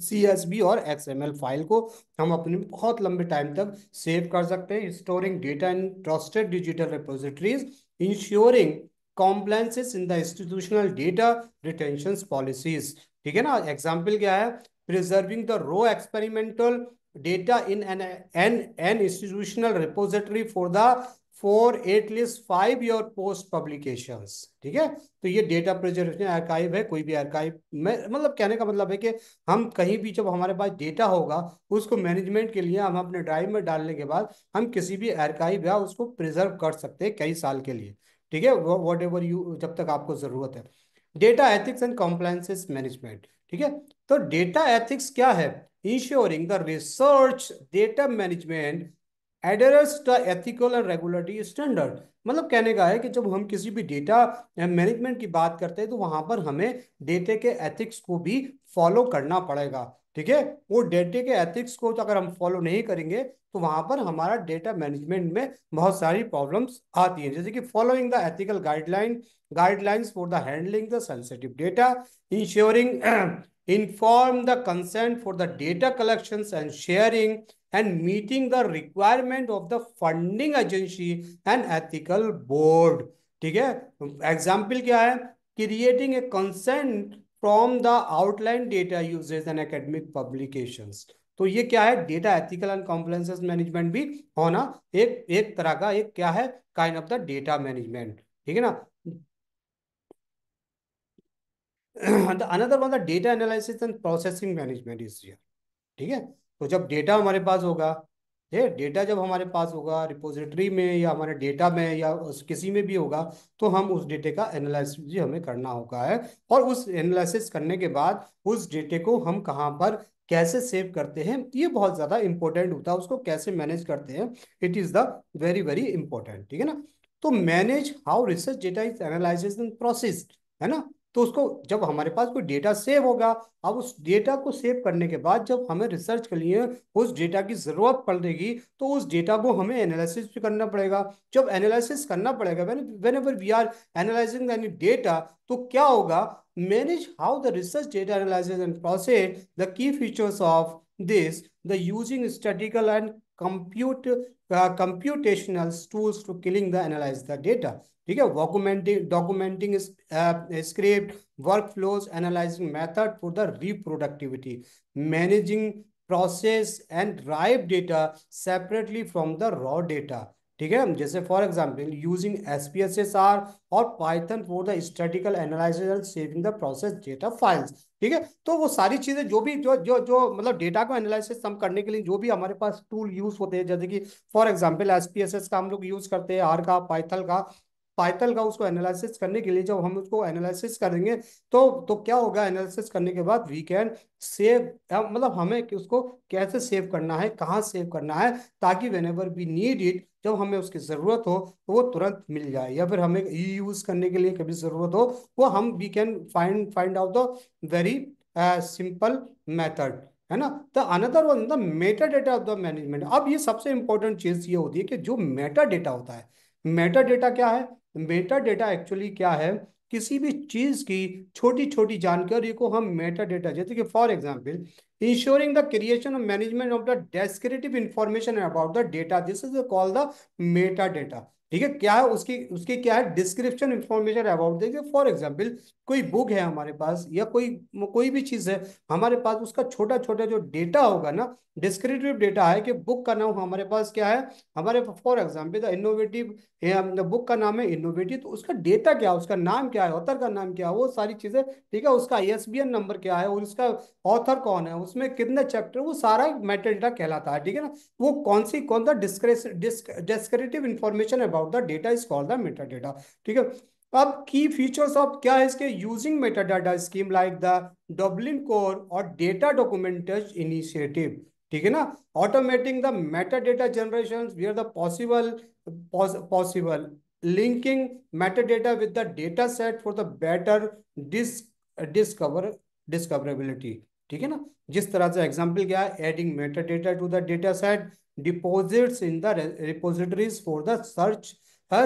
CSV और XML फाइल को हम अपने बहुत लंबे टाइम तक सेव कर सकते हैं, storing data in trusted digital repositories, ensuring compliances in the institutional data retention policies. ठीक है ना, एग्जाम्पल क्या है, preserving the raw experimental data in an institutional repository for at least 5 year post publications. ठीक है, तो ये डेटा प्रिजर्वेशन आर्काइव है, कोई भी आर्काइव में, मतलब कहने का मतलब है कि हम कहीं भी जब हमारे पास डेटा होगा उसको मैनेजमेंट के लिए हम अपने ड्राइव में डालने के बाद हम किसी भी आर्काइव या उसको प्रिजर्व कर सकते हैं कई साल के लिए। ठीक है, वॉट एवर यू, जब तक आपको जरूरत है। Data ethics and compliances management. ठीक है, तो डेटा एथिक्स क्या है, ensuring the research data management adheres the ethical and regulatory standard. मतलब कहने का है कि जब हम किसी भी डेटा मैनेजमेंट की बात करते हैं तो वहां पर हमें डेटे के एथिक्स को भी फॉलो करना पड़ेगा। ठीक है, वो डेटे के एथिक्स को तो अगर हम फॉलो नहीं करेंगे तो वहां पर हमारा डेटा मैनेजमेंट में बहुत सारी प्रॉब्लम्स आती हैं, जैसे कि following the ethical guidelines for the handling the sensitive data, ensuring inform the consent for the data collections and sharing, and meeting the requirement of the funding agency and ethical board। ठीक है, एग्जाम्पल क्या है, creating A consent from the outline data uses and academic publications. तो ये क्या है, data ethical and compliances management भी होना एक एक तरह का एक क्या है, kind of the data management. ठीक है ना। The another one, the data analysis and processing management is here। ठीक है, तो जब डेटा हमारे पास होगा, ये डेटा जब हमारे पास होगा रिपोजिटरी में या हमारे डेटा में या किसी में भी होगा, तो हम उस डेटे का एनालिसिस भी हमें करना होगा है, और उस एनालिसिस करने के बाद उस डेटे को हम कहाँ पर कैसे सेव करते हैं ये बहुत ज्यादा इंपॉर्टेंट होता है, उसको कैसे मैनेज करते हैं, it is the very very important. ठीक है ना, तो manage how research data is analysis and processed, है ना। तो उसको जब हमारे पास कोई डेटा सेव होगा, अब उस डेटा को सेव करने के बाद जब हमें रिसर्च के लिए उस डेटा की जरूरत पड़ेगी तो उस डेटा को हमें एनालिसिस भी करना पड़ेगा। जब एनालिसिस करना पड़ेगा, whenever we are analyzing any data, तो क्या होगा, manage how the research data analysis and process the key features of this the using statical and computational tools to killing the analyze the data। ठीक है, documenting script workflows, analyzing method for the reproductivity, managing process and drive data separately from the raw data। ठीक है, जैसे फॉर एग्जाम्पल यूजिंग SPSS और Python for the statistical analysis and saving the process data files. ठीक है, तो वो सारी चीजें जो भी जो जो जो मतलब डेटा को एनालिसिस हम करने के लिए जो भी हमारे पास टूल यूज होते हैं, जैसे कि फॉर एग्जाम्पल SPSS का हम लोग यूज करते हैं, आर का, पाइथन का उसको एनालिसिस करने के लिए जब हम उसको एनालिसिस करेंगे तो क्या होगा, एनालिसिस करने के बाद वी कैन सेव, मतलब हमें उसको कैसे सेव करना है, कहाँ सेव करना है, ताकि whenever we need it, जब हमें उसकी जरूरत हो तो वो तुरंत मिल जाए, या फिर हमें यूज करने के लिए कभी जरूरत हो वो हम we can find out the very simple method, है ना। तो another one the meta data of the management. अब ये सबसे इंपॉर्टेंट चीज ये होती है कि जो मेटा डेटा होता है, मेटा डेटा क्या है, मेटा डेटा एक्चुअली क्या है, किसी भी चीज की छोटी छोटी जानकारी को हम मेटा डेटा, जैसे कि for example ensuring the creation और management of the descriptive information about the data, this is called the meta data. ठीक है, क्या है उसकी उसकी क्या है, डिस्क्रिप्शन इंफॉर्मेशन अबाउट, देखिए फॉर एग्जांपल कोई बुक है हमारे पास या कोई कोई भी चीज है हमारे पास, उसका छोटा छोटा जो डेटा होगा ना, डिस्क्रिप्टिव डेटा है कि बुक का नाम हमारे पास क्या है, हमारे for example the innovative, book का नाम है इनोवेटिव, तो उसका डेटा क्या है, उसका नाम क्या है, ऑथर का नाम क्या है, वो सारी चीजें। ठीक है, उसका ISBN नंबर क्या है और उसका ऑथर कौन है, उसमें कितने चैप्टर, वो सारा मेटा डेटा कहलाता है। ठीक है ना, वो कौन सा descriptive information about the data is called the meta data. ठीक है, अब की फीचर्स ऑफ क्या है इसके, using meta data scheme like the Dublin core और डेटा डॉक्यूमेंटेज इनिशिएटिव। ठीक है ना, automating the meta data generation where the possible linking metadata with the data set for the better discoverability। ठीक है ना। जिस तरह से एग्जाम्पल क्या है, adding meta data to the data set, deposits in the repositories for the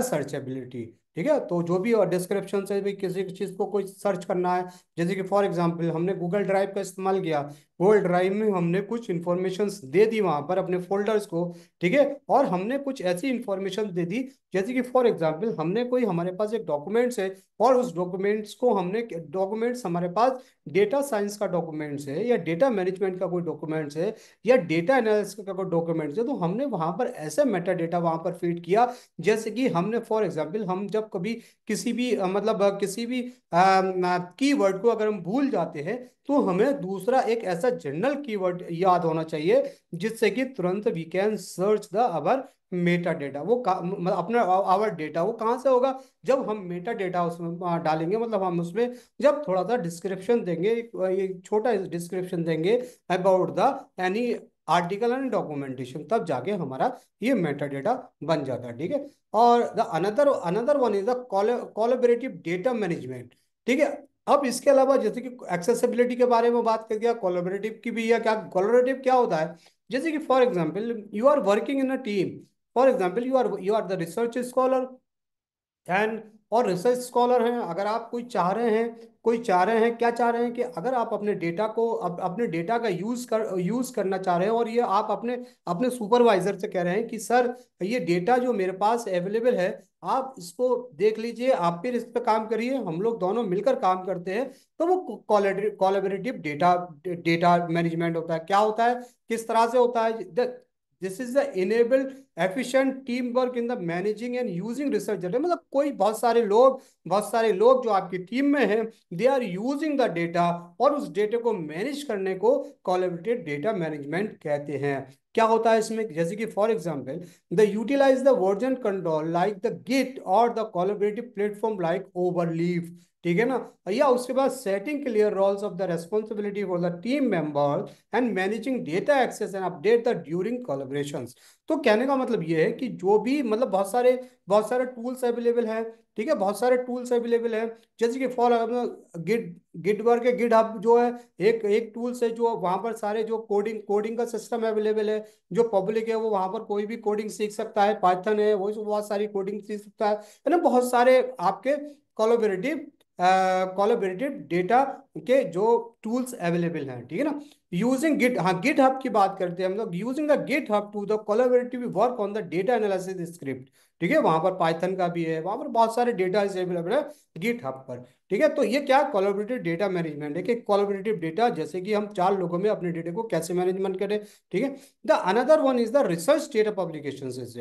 searchability. ठीक है, तो जो भी डिस्क्रिप्शन से भी किसी चीज को कोई सर्च करना है, जैसे कि फॉर एग्जांपल हमने गूगल ड्राइव का इस्तेमाल किया, गूगल ड्राइव में हमने कुछ इंफॉर्मेशन दे दी वहां पर अपने फोल्डर्स को। ठीक है, और हमने कुछ ऐसी इंफॉर्मेशन दे दी, जैसे कि फॉर एग्जांपल हमने कोई, हमारे पास एक डॉक्यूमेंट्स है, और उस डॉक्यूमेंट्स को हमने, डॉक्यूमेंट्स हमारे पास डेटा साइंस का डॉक्यूमेंट्स है, या डेटा मैनेजमेंट का कोई डॉक्यूमेंट्स है, या डेटा एनालिसिस का कोई डॉक्यूमेंट्स है, तो हमने वहां पर ऐसे मेटा डेटा वहां पर फीड किया। जैसे कि हमने फॉर एग्जांपल, हम जब कभी किसी भी किसी भी कीवर्ड को अगर हम भूल जाते हैं, तो हमें दूसरा एक ऐसा जनरल कीवर्ड याद होना चाहिए, जिससे कि तुरंत we can search the our meta data. अपना आवर डेटा वो कहाँ से होगा, जब हम मेटा डेटा उसमें डालेंगे, मतलब हम उसमें जब थोड़ा सा डिस्क्रिप्शन देंगे, एक छोटा डिस्क्रिप्शन देंगे about the any article and documentation, तब जाके हमारा ये मेटा डेटा बन जाता है। ठीक है, और the another another one is the collaborative data management. ठीक है, अब इसके अलावा जैसे कि एक्सेसिबिलिटी के बारे में बात कर दिया, कोलैबोरेटिव की भी, या क्या कोलैबोरेटिव क्या होता है, जैसे कि for example you are working in a team, for example you are the research scholar and, और रिसर्च स्कॉलर हैं, अगर आप कोई चाह रहे हैं, क्या चाह रहे हैं कि अगर आप अपने डेटा को, अपने डेटा का यूज करना चाह रहे हैं, और ये आप अपने अपने सुपरवाइजर से कह रहे हैं कि सर, ये डेटा जो मेरे पास अवेलेबल है, आप इसको देख लीजिए, आप फिर इस पर काम करिए, हम लोग दोनों मिलकर काम करते हैं, तो वो कोलैबोरेटिव डेटा डेटा मैनेजमेंट होता है। क्या होता है, किस तरह से होता है, this is the enabled efficient team work in the managing and using research data. मतलब कोई बहुत सारे लोग जो आपकी टीम में हैं, they are using the data, और उस डेटा को मैनेज करने को कोलैबोरेटिव डेटा मैनेजमेंट कहते हैं। क्या होता है इसमें, जैसे कि for example the utilize the version control like the git और the collaborative platform like Overleaf. ठीक है ना, या उसके बाद setting clear roles of the responsibility for the team members and managing data access and update the during collaborations. तो कहने का मतलब ये है कि जो भी, मतलब बहुत सारे टूल्स अवेलेबल हैं। ठीक है, बहुत सारे टूल्स अवेलेबल हैं, जैसे कि फॉर गिट गिट वर्क है, गिट हब जो है, एक एक टूल्स है, जो वहां पर सारे जो कोडिंग का सिस्टम अवेलेबल है, जो पब्लिक है, वो वहां पर कोई भी कोडिंग सीख सकता है, पाइथन है वो बहुत सारी कोडिंग सीख सकता है ना, बहुत सारे आपके कोलैबोरेटिव कोलैबोरेटिव डेटा के जो टूल्स अवेलेबल हैं। ठीक है ना, यूजिंग गिट, हाँ गिट हब की बात करते हैं हम लोग, using the GitHub to the collaborative work on the data analysis script. ठीक है, वहां पर पाइथन का भी है, वहां पर बहुत सारे डेटा अवेलेबल है गिट हब पर। ठीक है, तो ये क्या कोलैबोरेटिव डेटा मैनेजमेंट है, कि कोलैबोरेटिव डेटा, जैसे कि हम 4 लोगों में अपने डेटा को कैसे मैनेजमेंट करें। ठीक है, the another one is the research data publication is.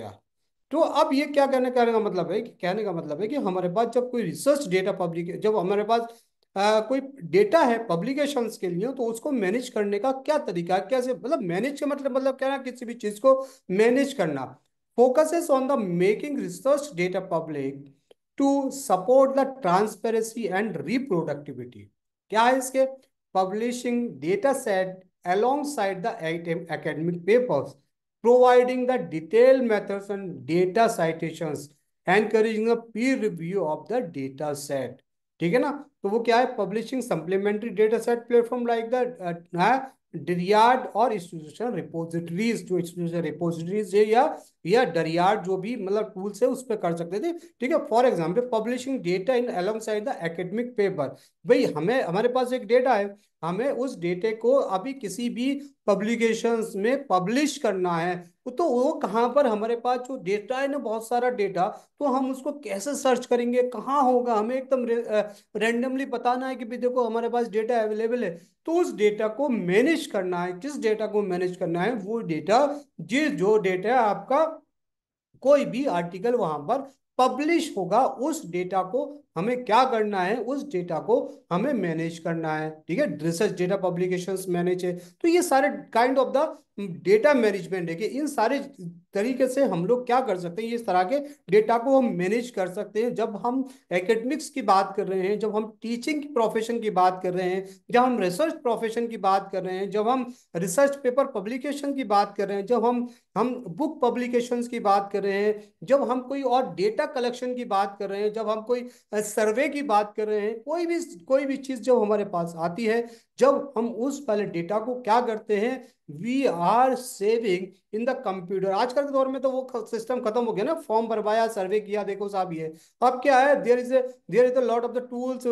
तो अब ये क्या कहने का मतलब है, कि कहने का मतलब है कि हमारे पास जब कोई रिसर्च डेटा पब्लिक, जब हमारे पास कोई डेटा है पब्लिकेशंस के लिए, तो उसको मैनेज करने का क्या तरीका है, कैसे, मतलब मैनेज का मतलब क्या है, किसी भी चीज को मैनेज करना। Focuses on the making research data public to support the transparency and reproductivity. क्या है इसके, publishing data set alongside the academic papers, providing the detailed methods and data citations, encouraging a peer review of the data set। ठीक है ना, तो वो क्या है, publishing supplementary data set platform like the Dryad और इंस्टीट्यूशनल रिपोजिटरीज, जो इंस्टीट्यूशनल रिपोजिटरीज है, या डरियाड जो भी मतलब टूल्स है, उस पर कर सकते थे। ठीक है, for example publishing data in along side the academic paper. भाई हमें, हमारे पास एक डेटा है, हमें उस डेटे को अभी किसी भी पब्लिकेशंस में पब्लिश करना है, तो वो कहाँ पर, हमारे पास जो डेटा है ना, बहुत सारा डेटा, तो हम उसको कैसे सर्च करेंगे, कहाँ होगा, हमें एकदम रेंडमली बताना है कि भी देखो हमारे पास डेटा अवेलेबल है। तो उस डेटा को मैनेज करना है, किस डेटा को मैनेज करना है, वो डेटा, जिस जो डेटा आपका कोई भी आर्टिकल वहां पर पब्लिश होगा, उस डेटा को हमें क्या करना है, उस डेटा को हमें मैनेज करना है। ठीक है, रिसर्च डेटा पब्लिकेशंस मैनेज है। तो ये सारे kind of the data management है कि इन सारे तरीके से हम लोग क्या कर सकते हैं, इस तरह के डेटा को हम मैनेज कर सकते हैं। जब हम एकेडमिक्स की बात कर रहे हैं, जब हम टीचिंग प्रोफेशन की बात कर रहे हैं, जब हम रिसर्च प्रोफेशन की बात कर रहे हैं, जब हम रिसर्च पेपर पब्लिकेशन की बात कर रहे हैं, जब हम बुक पब्लिकेशंस की बात कर रहे हैं, जब हम कोई और डेटा कलेक्शन की बात कर रहे हैं, जब हम कोई सर्वे की बात कर रहे हैं, कोई भी चीज जब हमारे पास आती है, जब हम उस पहले डेटा को क्या करते हैं, we are saving in the computer. आजकल के दौर में तो वो सिस्टम खत्म हो गया ना, फॉर्म भरवाया, सर्वे किया, देखो साहब ये। अब क्या है, there is a lot of the tools,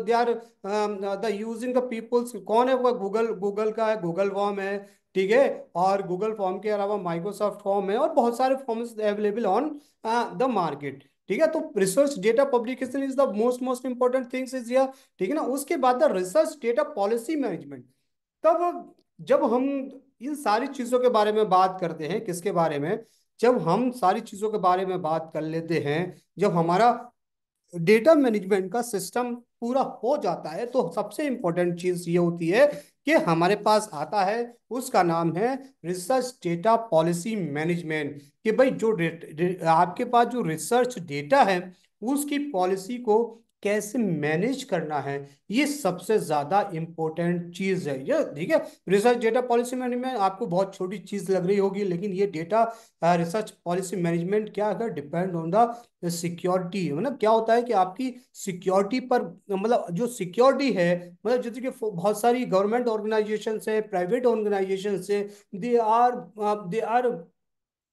they are the using the peoples. कौन है वो? गूगल, गूगल का है, गूगल फॉर्म है, ठीक है। और गूगल फॉर्म के अलावा माइक्रोसॉफ्ट फॉर्म है, और बहुत सारे forms available on the market, ठीक है। तो research data publication is the most important things is here, ठीक है ना। उसके बाद the research data policy management. तब जब हम इन सारी चीजों के बारे में बात करते हैं, किसके बारे में? जब हम सारी चीजों के बारे में बात कर लेते हैं, जब हमारा डेटा मैनेजमेंट का सिस्टम पूरा हो जाता है, तो सबसे इंपॉर्टेंट चीज ये होती है कि हमारे पास आता है, उसका नाम है रिसर्च डेटा पॉलिसी मैनेजमेंट। कि भाई जो आपके पास जो रिसर्च डेटा है, उसकी पॉलिसी को कैसे मैनेज करना है, ये सबसे ज्यादा इंपॉर्टेंट चीज है ये, ठीक है। रिसर्च डेटा पॉलिसी मैनेजमेंट आपको बहुत छोटी चीज लग रही होगी, लेकिन ये डेटा रिसर्च पॉलिसी मैनेजमेंट क्या है, डिपेंड ऑन द सिक्योरिटी। मतलब क्या होता है कि आपकी सिक्योरिटी पर, मतलब जो सिक्योरिटी है, मतलब जैसे कि बहुत सारी गवर्नमेंट ऑर्गेनाइजेशन है, प्राइवेट ऑर्गेनाइजेशन है, they are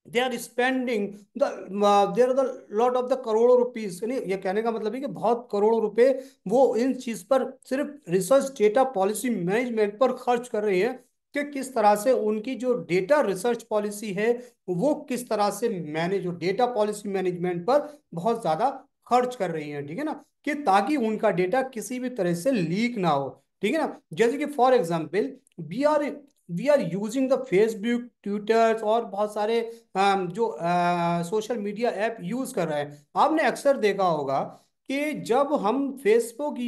they are spending there the lot of the करोड़ों रुपीस, यानी ये कहने का मतलब है कि बहुत करोड़ों रुपए वो इन चीज पर, सिर्फ रिसर्च डेटा पॉलिसी मैनेजमेंट पर खर्च कर रही है, कि किस तरह से उनकी जो डेटा रिसर्च पॉलिसी है, वो किस तरह से मैनेज, जो डेटा पॉलिसी मैनेजमेंट पर बहुत ज्यादा खर्च कर रही है, ठीक है ना। कि ताकि उनका डेटा किसी भी तरह से लीक ना हो, ठीक है ना। जैसे कि for example, we are we are using the Facebook, Twitter और बहुत सारे जो सोशल मीडिया ऐप यूज कर रहे हैं। आपने अक्सर देखा होगा कि जब हम फेसबुक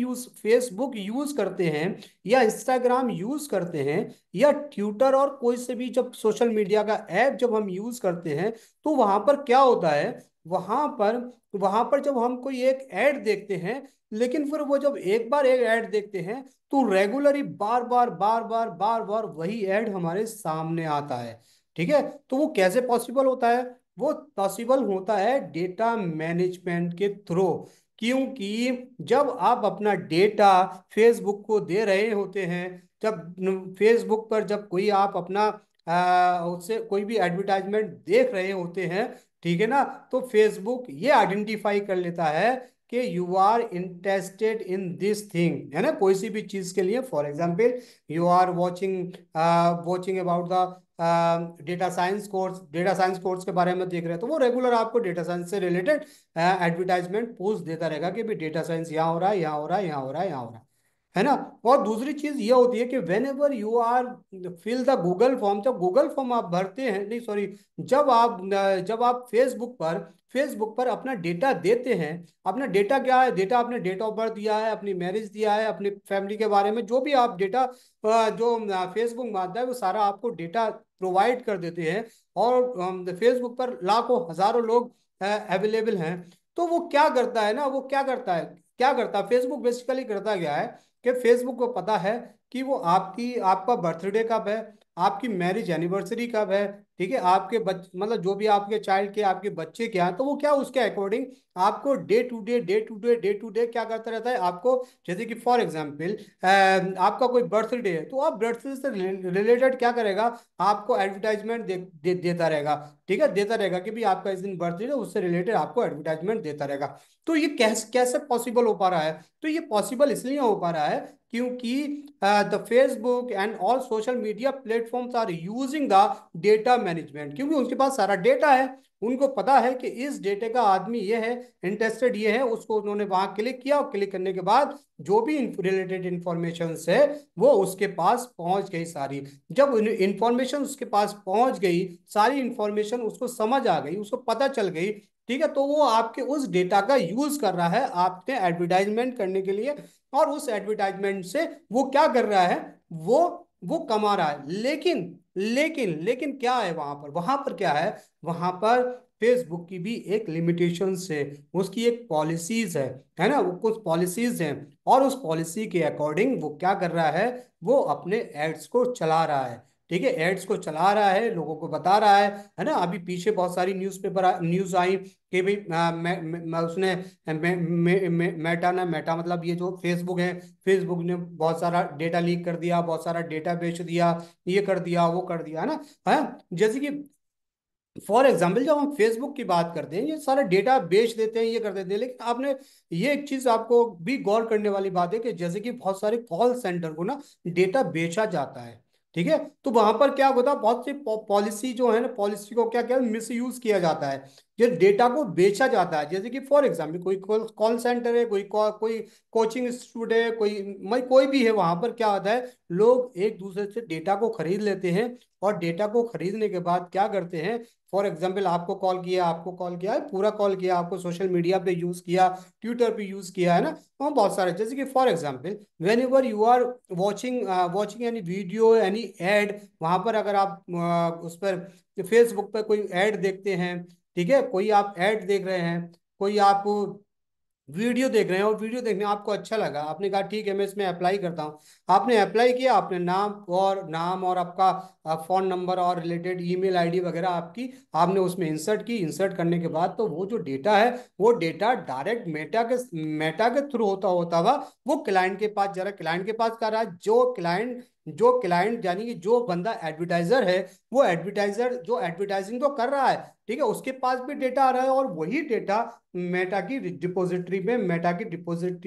यूज करते हैं, या इंस्टाग्राम यूज करते हैं, या ट्विटर और कोई से भी जब सोशल मीडिया का ऐप जब हम यूज करते हैं, तो वहां पर क्या होता है, वहां पर वहां पर जब हम कोई एक ऐड देखते हैं, लेकिन फिर वो जब एक बार एक ऐड देखते हैं, तो रेगुलरली बार बार वही ऐड हमारे सामने आता है, ठीक है। तो वो कैसे पॉसिबल होता है? वो पॉसिबल होता है डेटा मैनेजमेंट के थ्रू। क्योंकि जब आप अपना डेटा फेसबुक को दे रहे होते हैं, जब फेसबुक पर जब कोई आप अपना उससे कोई भी एडवर्टाइजमेंट देख रहे होते हैं, ठीक है ना, तो फेसबुक ये आइडेंटिफाई कर लेता है कि you are interested in this thing, है ना, कोई सी भी चीज के लिए। For example, you are watching watching about the data science course के बारे में देख रहे हैं, तो वो रेगुलर आपको डेटा साइंस से रिलेटेड एडवर्टाइजमेंट पोस्ट देता रहेगा कि भाई डेटा साइंस यहाँ हो रहा है, यहाँ हो रहा है, यहाँ हो रहा है, यहाँ हो रहा है ना। और दूसरी चीज ये होती है कि whenever you are fill the Google form, जब गूगल फॉर्म आप भरते हैं, नहीं सॉरी, जब आप फेसबुक पर अपना डेटा देते हैं, अपना डेटा क्या है, डेटा आपने डेट ऑफ बर्थ दिया है, अपनी मैरिज दिया है, अपनी फैमिली के बारे में जो भी आप डेटा जो फेसबुक मांगता है, वो सारा आपको डेटा प्रोवाइड कर देते हैं। और फेसबुक पर लाखों हजारों लोग अवेलेबल हैं। तो वो क्या करता है ना, वो क्या करता है फेसबुक बेसिकली करता क्या है, कि फेसबुक को पता है कि वो आपका बर्थडे कब है, आपकी मैरिज एनिवर्सरी कब है, ठीक है, आपके मतलब जो भी आपके चाइल्ड के, आपके बच्चे क्या है, तो वो क्या उसके अकॉर्डिंग आपको डे टू डे क्या करता रहता है आपको। जैसे कि फॉर एग्जांपल, आपका कोई बर्थडे है, तो आप बर्थडे से रिलेटेड क्या करेगा, आपको एडवर्टाइजमेंट देता रहेगा, ठीक है, देता रहेगा कि भी आपका इस दिन बर्थडे है, उससे रिलेटेड आपको एडवर्टाइजमेंट देता रहेगा। तो ये कैसे कैसे पॉसिबल हो पा रहा है? तो ये पॉसिबल इसलिए हो पा रहा है क्योंकि the Facebook and all social media platforms are using the data management, क्योंकि उनके पास सारा डेटा है। उनको पता है कि इस डेटे का आदमी ये है, इंटरेस्टेड ये है, उसको उन्होंने वहां क्लिक किया, और क्लिक करने के बाद जो भी रिलेटेड इंफॉर्मेशन है, वो उसके पास पहुंच गई सारी। जब इंफॉर्मेशन उसके पास पहुंच गई, सारी इंफॉर्मेशन उसको समझ आ गई, उसको पता चल गई, ठीक है, तो वो आपके उस डेटा का यूज कर रहा है आपके एडवर्टाइजमेंट करने के लिए। और उस एडवर्टाइजमेंट से वो क्या कर रहा है, वो कमा रहा है। लेकिन लेकिन लेकिन क्या है वहां पर क्या वहां पर फेसबुक की भी एक लिमिटेशंस है, उसकी एक पॉलिसीज है ना, वो कुछ पॉलिसीज हैं, और उस पॉलिसी के अकॉर्डिंग वो क्या कर रहा है, वो अपने एड्स को चला रहा है। ठीक है, एड्स को चला रहा है, लोगों को बता रहा है ना। अभी पीछे बहुत सारी न्यूज आई कि भाई उसने मेटा ना, मेटा मतलब ये जो फेसबुक है, फेसबुक ने बहुत सारा डेटा लीक कर दिया, बहुत सारा डेटा बेच दिया, ये कर दिया, वो कर दिया, है ना। है, जैसे कि फॉर एग्जाम्पल जब हम फेसबुक की बात करते हैं, ये सारा डेटा बेच देते हैं, ये कर देते हैं, लेकिन आपने ये एक चीज आपको भी गौर करने वाली बात है कि जैसे कि बहुत सारे कॉल सेंटर को ना डेटा बेचा जाता है। ठीक है, तो वहां पर क्या होता है, बहुत सी पॉलिसी जो है ना, पॉलिसी को क्या क्या मिस यूज किया जाता है, ये डेटा को बेचा जाता है। जैसे कि फॉर एग्जाम्पल कोई कॉल सेंटर है, कोई कोचिंग इंस्टीट्यूट है, कोई भी है, वहां पर क्या होता है, लोग एक दूसरे से डेटा को खरीद लेते हैं, और डेटा को खरीदने के बाद क्या करते हैं, फॉर एग्जाम्पल आपको कॉल किया है, पूरा कॉल किया, आपको सोशल मीडिया पे यूज किया, ट्विटर पे यूज किया, है ना, वहाँ बहुत सारे, जैसे कि for example whenever you are watching watching any video, any ad, वहां पर अगर आप उस पर फेसबुक पर कोई ऐड देखते हैं, ठीक है, कोई आप ऐड देख रहे हैं, कोई आप वीडियो देख रहे हैं, और वीडियो देखने आपको अच्छा लगा, आपने कहा ठीक है मैं इसमें अप्लाई करता हूँ, आपने अप्लाई किया, आपने नाम और आपका फोन नंबर और रिलेटेड ईमेल आईडी वगैरह आपकी आपने उसमें इंसर्ट की, इंसर्ट करने के बाद तो वो जो डेटा है, वो डेटा डायरेक्ट मेटा के थ्रू होता होता हुआ वो क्लाइंट के पास जा रहा है। क्लाइंट के पास कर रहा है, जो क्लाइंट यानी कि जो बंदा एडवर्टाइजर है, वो एडवर्टाइजर जो एडवर्टाइजिंग तो कर रहा है, ठीक है, उसके पास भी डेटा आ रहा है, और वही डेटा मेटा की डिपॉजिटरी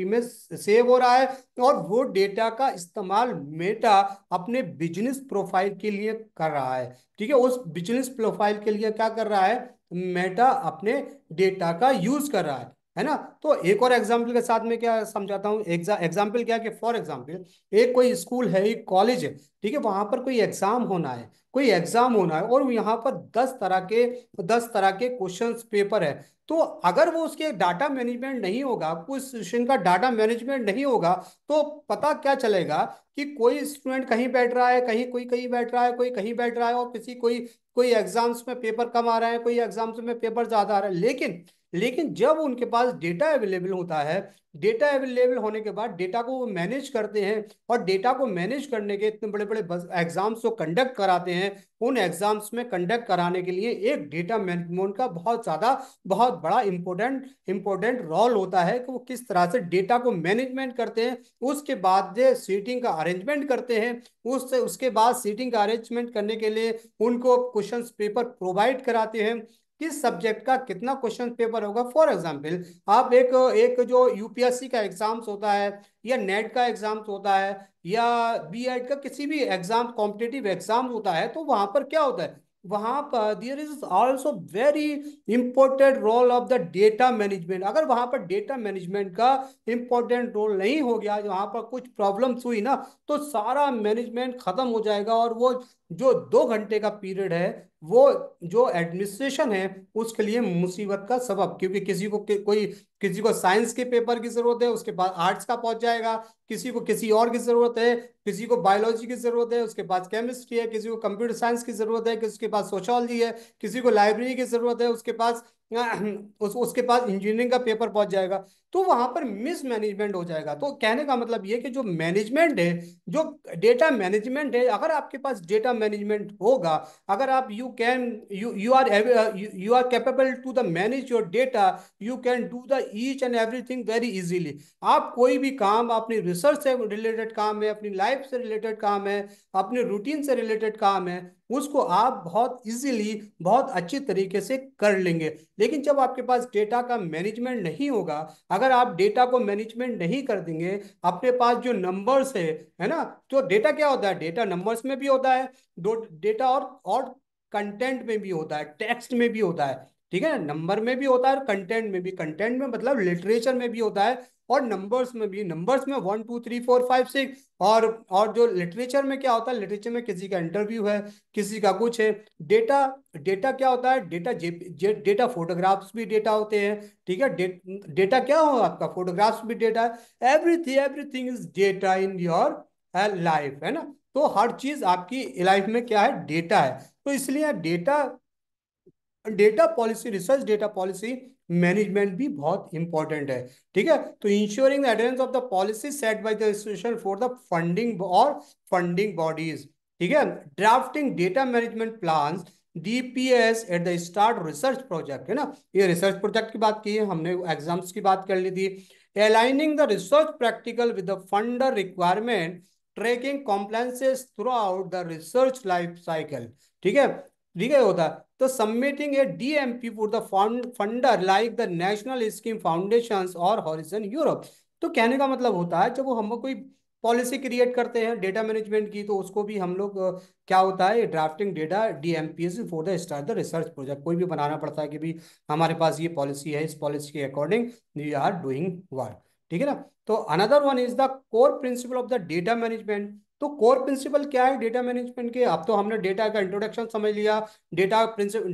में सेव हो रहा है, और वो डेटा का इस्तेमाल मेटा अपने बिजनेस प्रोफाइल के लिए कर रहा है। ठीक है, उस बिजनेस प्रोफाइल के लिए क्या कर रहा है, मेटा अपने डेटा का यूज कर रहा है ना। तो एक और एग्जाम्पल के साथ में क्या समझाता हूँ, एग्जाम्पल क्या कि फॉर एग्जाम्पल एक कोई स्कूल है, एक कॉलेज है, ठीक है, वहां पर कोई एग्जाम होना है, और यहाँ पर 10 तरह के क्वेश्चंस पेपर है। तो अगर वो उसके डाटा मैनेजमेंट नहीं होगा, कुछ सेशन का डाटा मैनेजमेंट नहीं होगा, तो पता क्या चलेगा कि कोई स्टूडेंट कहीं बैठ रहा है, कोई कहीं बैठ रहा है, कोई कहीं बैठ रहा है, और कोई कोई एग्जाम्स में पेपर कम आ रहा है, कोई एग्जाम्स में पेपर ज्यादा आ रहा है। लेकिन जब उनके पास डेटा अवेलेबल होता है, डेटा अवेलेबल होने के बाद डेटा को वो मैनेज करते हैं, और डेटा को मैनेज करने के इतने बड़े बड़े एग्जाम्स को कंडक्ट कराते हैं, उन एग्जाम्स में कंडक्ट कराने के लिए एक डेटा मैनेजमेंट का बहुत बड़ा इंपॉर्टेंट रोल होता है, कि वो किस तरह से डेटा को मैनेजमेंट करते हैं, उसके बाद सीटिंग का अरेंजमेंट करते हैं, उसके बाद सीटिंग का अरेंजमेंट करने के लिए उनको क्वेश्चन पेपर प्रोवाइड कराते हैं, किस सब्जेक्ट का कितना क्वेश्चन पेपर होगा। फॉर एग्जाम्पल आप एक एक जो यूपीएससी का एग्जाम्स होता है, या नेट का एग्जाम्स होता है, या बीएड का किसी भी एग्जाम कॉम्पिटिटिव एग्जाम होता है, तो वहां पर क्या होता है, वहां पर there is also very important role of the data management. अगर वहां पर डेटा मैनेजमेंट का इंपॉर्टेंट रोल नहीं हो गया, वहां पर कुछ प्रॉब्लम्स हुई ना, तो सारा मैनेजमेंट खत्म हो जाएगा, और वो जो 2 घंटे का पीरियड है, वो जो एडमिनिस्ट्रेशन है उसके लिए मुसीबत का सबब, क्योंकि किसी को साइंस के पेपर की जरूरत है, उसके बाद आर्ट्स का पहुंच जाएगा, किसी को किसी और की जरूरत है, किसी को बायोलॉजी की जरूरत है, उसके पास केमिस्ट्री है, किसी को कंप्यूटर साइंस की जरूरत है, किसी के पास सोशोलॉजी है, किसी को लाइब्रेरी की जरूरत है, उसके पास इंजीनियरिंग का पेपर पहुंच जाएगा। तो वहां पर मिसमैनेजमेंट हो जाएगा। तो कहने का मतलब ये कि जो मैनेजमेंट है, जो डेटा मैनेजमेंट है, अगर आपके पास डेटा मैनेजमेंट होगा, अगर आप you are capable to the manage your data, you can do the each and everything very easily. आप कोई भी काम, अपनी रिसर्च से रिलेटेड काम है, अपनी लाइफ से रिलेटेड काम है, अपने रूटीन से रिलेटेड काम है, उसको आप बहुत इजीली, बहुत अच्छी तरीके से कर लेंगे। लेकिन जब आपके पास डेटा का मैनेजमेंट नहीं होगा, अगर आप डेटा को मैनेजमेंट नहीं कर देंगे, अपने पास जो नंबर्स है ना, तो डेटा क्या होता है, डेटा नंबर्स में भी होता है, दो डेटा, और कंटेंट में भी होता है, टेक्स्ट में भी होता है, ठीक है, नंबर में भी होता है, और कंटेंट में भी, कंटेंट में मतलब लिटरेचर में भी होता है, और नंबर्स में भी, नंबर्स में 1 2 3 4 5 6। और जो लिटरेचर में क्या होता है, लिटरेचर में किसी का इंटरव्यू है, किसी का कुछ है। डेटा डेटा क्या होता है, डेटा फोटोग्राफ्स भी डेटा होते हैं, ठीक है, डेटा क्या हो, आपका फोटोग्राफ्स भी डेटा है, everything everything is data in your life, है ना। तो हर चीज आपकी लाइफ में क्या है, डेटा है। तो इसलिए data data policy, research data policy management भी बहुत इंपॉर्टेंट है। ठीक है, तो ensuring the adherence of the policy set by the institution for the funding और फंडिंग बॉडीज। ठीक है, drafting data management plans, DPS at the start research project, है ना, ये रिसर्च प्रोजेक्ट की बात की है हमने, एग्जाम्स की बात कर ली थी। Aligning the research practical with the funder requirement, tracking compliances throughout the research life cycle. ठीक है, ठीक है, होता है। तो submitting a DMP for the funder like the national scheme foundations और हॉरिजन यूरोप। तो कहने का मतलब होता है, जब वो हम कोई पॉलिसी क्रिएट करते हैं डेटा मैनेजमेंट की, तो उसको भी हम लोग क्या होता है, drafting data DMPs for the start the research project, कोई भी बनाना पड़ता है कि भी हमारे पास ये पॉलिसी है, इस पॉलिसी के according we are doing work. ठीक है ना। तो another one is the core principle of the data management. तो कोर प्रिंसिपल क्या है डेटा मैनेजमेंट के? अब तो हमने डेटा का इंट्रोडक्शन समझ लिया, डेटा प्रिंसिपल,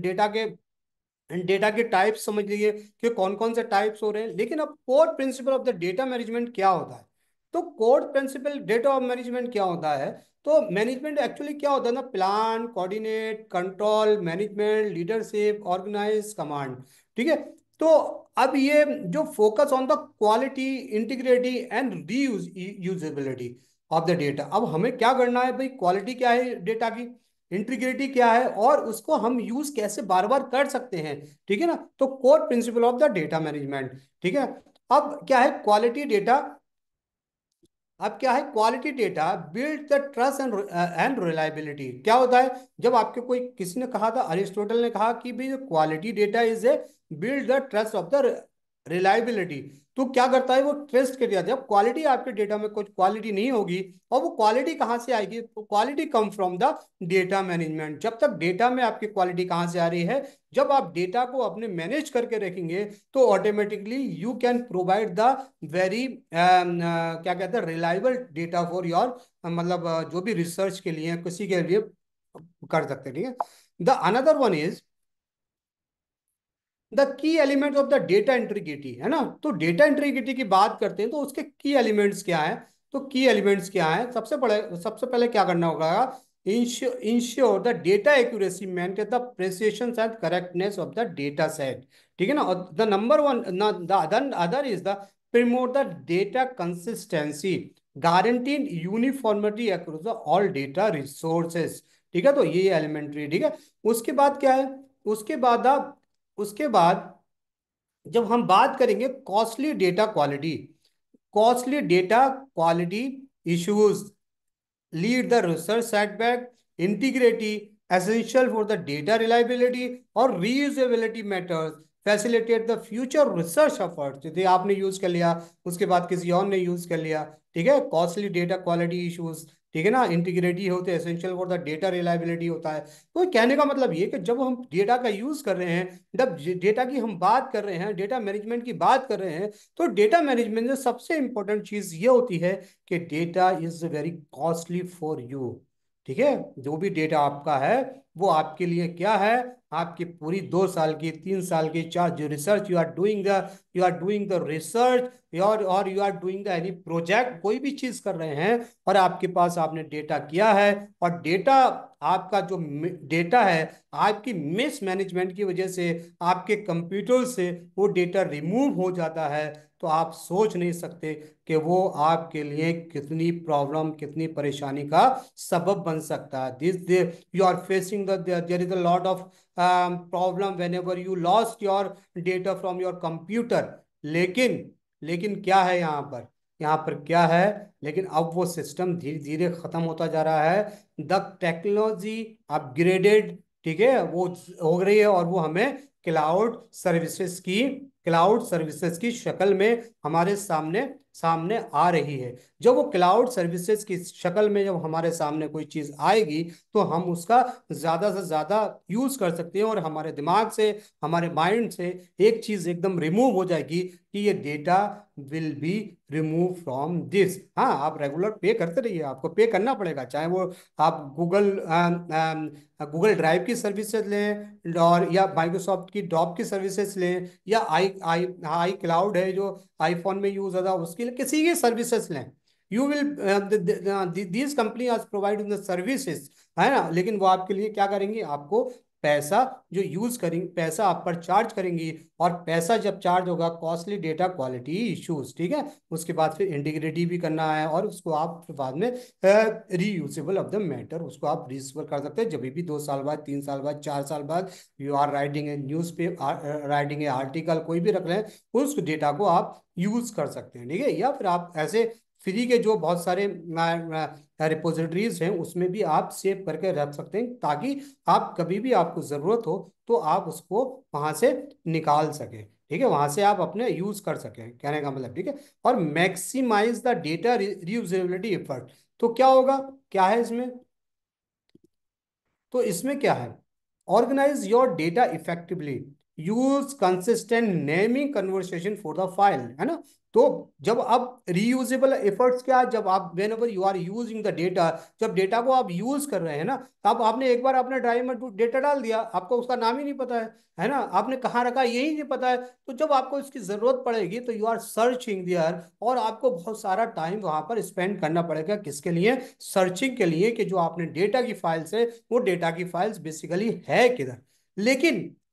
डेटा के टाइप्स समझ लिए कि कौन कौन से टाइप्स हो रहे हैं, लेकिन अब core principle of the data management क्या होता है? तो core principal data of management क्या होता है? तो मैनेजमेंट एक्चुअली क्या होता है ना, plan, coordinate, control, management, leadership, organize, command. ठीक है, तो अब ये जो focus on the quality, integrity and reuse usability of the data. अब हमें क्या करना है भाई, क्वालिटी क्या है डेटा की, इंटीग्रिटी क्या है, और उसको हम यूज कैसे बार बार कर सकते हैं। ठीक है ना, तो core principle of the data management. ठीक है, अब क्या है क्वालिटी डेटा, अब क्या है quality data build the trust and reliability. क्या होता है, जब आपके कोई किसी ने कहा था, अरिस्टोटल ने कहा कि भाई quality data is a build the trust of the reliability. तो क्या करता है वो, ट्रस्ट कर दिया। जब क्वालिटी आपके डेटा में कुछ क्वालिटी नहीं होगी, और वो क्वालिटी कहाँ से आएगी, तो quality come from the data management. जब तक डेटा में आपकी क्वालिटी कहाँ से आ रही है, जब आप डेटा को अपने मैनेज करके रखेंगे, तो automatically you can provide the very क्या कहते हैं, रिलायबल डेटा फॉर योर, मतलब जो भी रिसर्च के लिए किसी के लिए कर सकते हैं। ठीक है, the another one is the key element of the data integrity, है ना। तो डेटा इंटीग्रिटी की बात करते हैं तो उसके की एलिमेंट्स क्या है? तो की एलिमेंट्स क्या है, सबसे पहले क्या करना होगा, ensure the data accuracy, maintain the precision and correctness of the data set. ठीक है ना, और the number one, the other is the promote the data consistency, guaranteed uniformity across the all data resources. ठीक है, तो ये एलिमेंट्री। ठीक है, उसके बाद क्या है, उसके बाद उसके बाद जब हम बात करेंगे costly data quality, costly data quality issues lead the research setback, integrity, essential for the data reliability और reusability matters, facilitate the future research efforts। यदि आपने यूज कर लिया, उसके बाद किसी और ने यूज कर लिया, ठीक है, कॉस्टली डेटा क्वालिटी इश्यूज, ठीक है ना, इंटीग्रिटी होते हैं, essential for the data reliability होता है। तो कहने का मतलब ये कि जब हम डेटा का यूज कर रहे हैं, जब डेटा की हम बात कर रहे हैं, डेटा मैनेजमेंट की बात कर रहे हैं, तो डेटा मैनेजमेंट में सबसे इंपॉर्टेंट चीज ये होती है कि data is very costly for you. ठीक है, जो भी डेटा आपका है वो आपके लिए क्या है, आपकी पूरी 2 साल की, 3 साल की, चार जो research you are doing the research, और you are doing the any project, कोई भी चीज कर रहे हैं, और आपके पास आपने डेटा किया है, और डेटा आपका जो डेटा है, आपकी मिस मैनेजमेंट की वजह से आपके कंप्यूटर से वो डेटा रिमूव हो जाता है, तो आप सोच नहीं सकते कि वो आपके लिए कितनी प्रॉब्लम, कितनी परेशानी का सबब बन सकता है। This you are facing the there is a lot of problem whenever you lost your data from your computer. लेकिन लेकिन क्या है यहाँ पर, यहाँ पर क्या है, लेकिन अब वो सिस्टम धीरे धीरे खत्म होता जा रहा है। द टेक्नोलॉजी अपग्रेडेड, ठीक है, वो हो रही है, और वो हमें क्लाउड सर्विसेज की शक्ल में हमारे सामने सामने आ रही है। जब वो क्लाउड सर्विसेज की शक्ल में जब हमारे सामने कोई चीज आएगी, तो हम उसका ज्यादा से ज्यादा यूज कर सकते हैं, और हमारे दिमाग से, हमारे माइंड से एक चीज एकदम रिमूव हो जाएगी कि ये data will be remove from this. हाँ, आप रेगुलर पे करते रहिए, आपको पे करना पड़ेगा, चाहे वो आप गूगल ड्राइव की सर्विसेज लें, और या माइक्रोसॉफ्ट की डॉक की सर्विसेज लें, या आई आई आई क्लाउड है जो आईफोन में यूज होता है, उसके लिए किसी की सर्विसेज लें, you will these company are providing the services, है ना, लेकिन वो आपके लिए क्या करेंगी, आपको पैसा जो यूज करेंगे, पैसा आप पर चार्ज करेंगी, और पैसा जब चार्ज होगा, कॉस्टली डेटा क्वालिटी इश्यूज, ठीक है, उसके बाद फिर इंटीग्रिटी भी करना है, और उसको आप फिर बाद में रीयूजेबल ऑफ द मैटर, उसको आप रीयूजेबल कर सकते हैं जब भी 2 साल बाद, 3 साल बाद, 4 साल बाद you are writing a newspaper, writing a article, कोई भी रख रहे हैं, उस डेटा को आप यूज कर सकते हैं, ठीक है। या फिर आप ऐसे फ्री के जो बहुत सारे रिपोजिटरीज हैं उसमें भी आप सेव करके रख सकते हैं, ताकि आप कभी भी आपको जरूरत हो तो आप उसको वहां से निकाल सकें, ठीक है, वहां से आप अपने यूज कर सकें, कहने का मतलब, ठीक है। और maximize the data reusability effort, तो क्या होगा, क्या है इसमें, तो इसमें क्या है, organize your data effectively, use consistent naming conversation for the file, है ना। तो जब आप रीयूजेबल एफर्ट्स, क्या, जब आप whenever you are using the data, जब डेटा को आप यूज कर रहे हैं ना, तब आपने एक बार अपने ड्राइव में डेटा डाल दिया, आपको उसका नाम ही नहीं पता है ना, आपने कहाँ रखा यही नहीं पता है, तो जब आपको इसकी जरूरत पड़ेगी तो यू आर सर्चिंग दियर, और आपको बहुत सारा टाइम वहां पर स्पेंड करना पड़ेगा, किसके लिए, सर्चिंग के लिए, कि जो आपने डेटा की फाइल्स है वो डेटा की फाइल्स बेसिकली है किधर।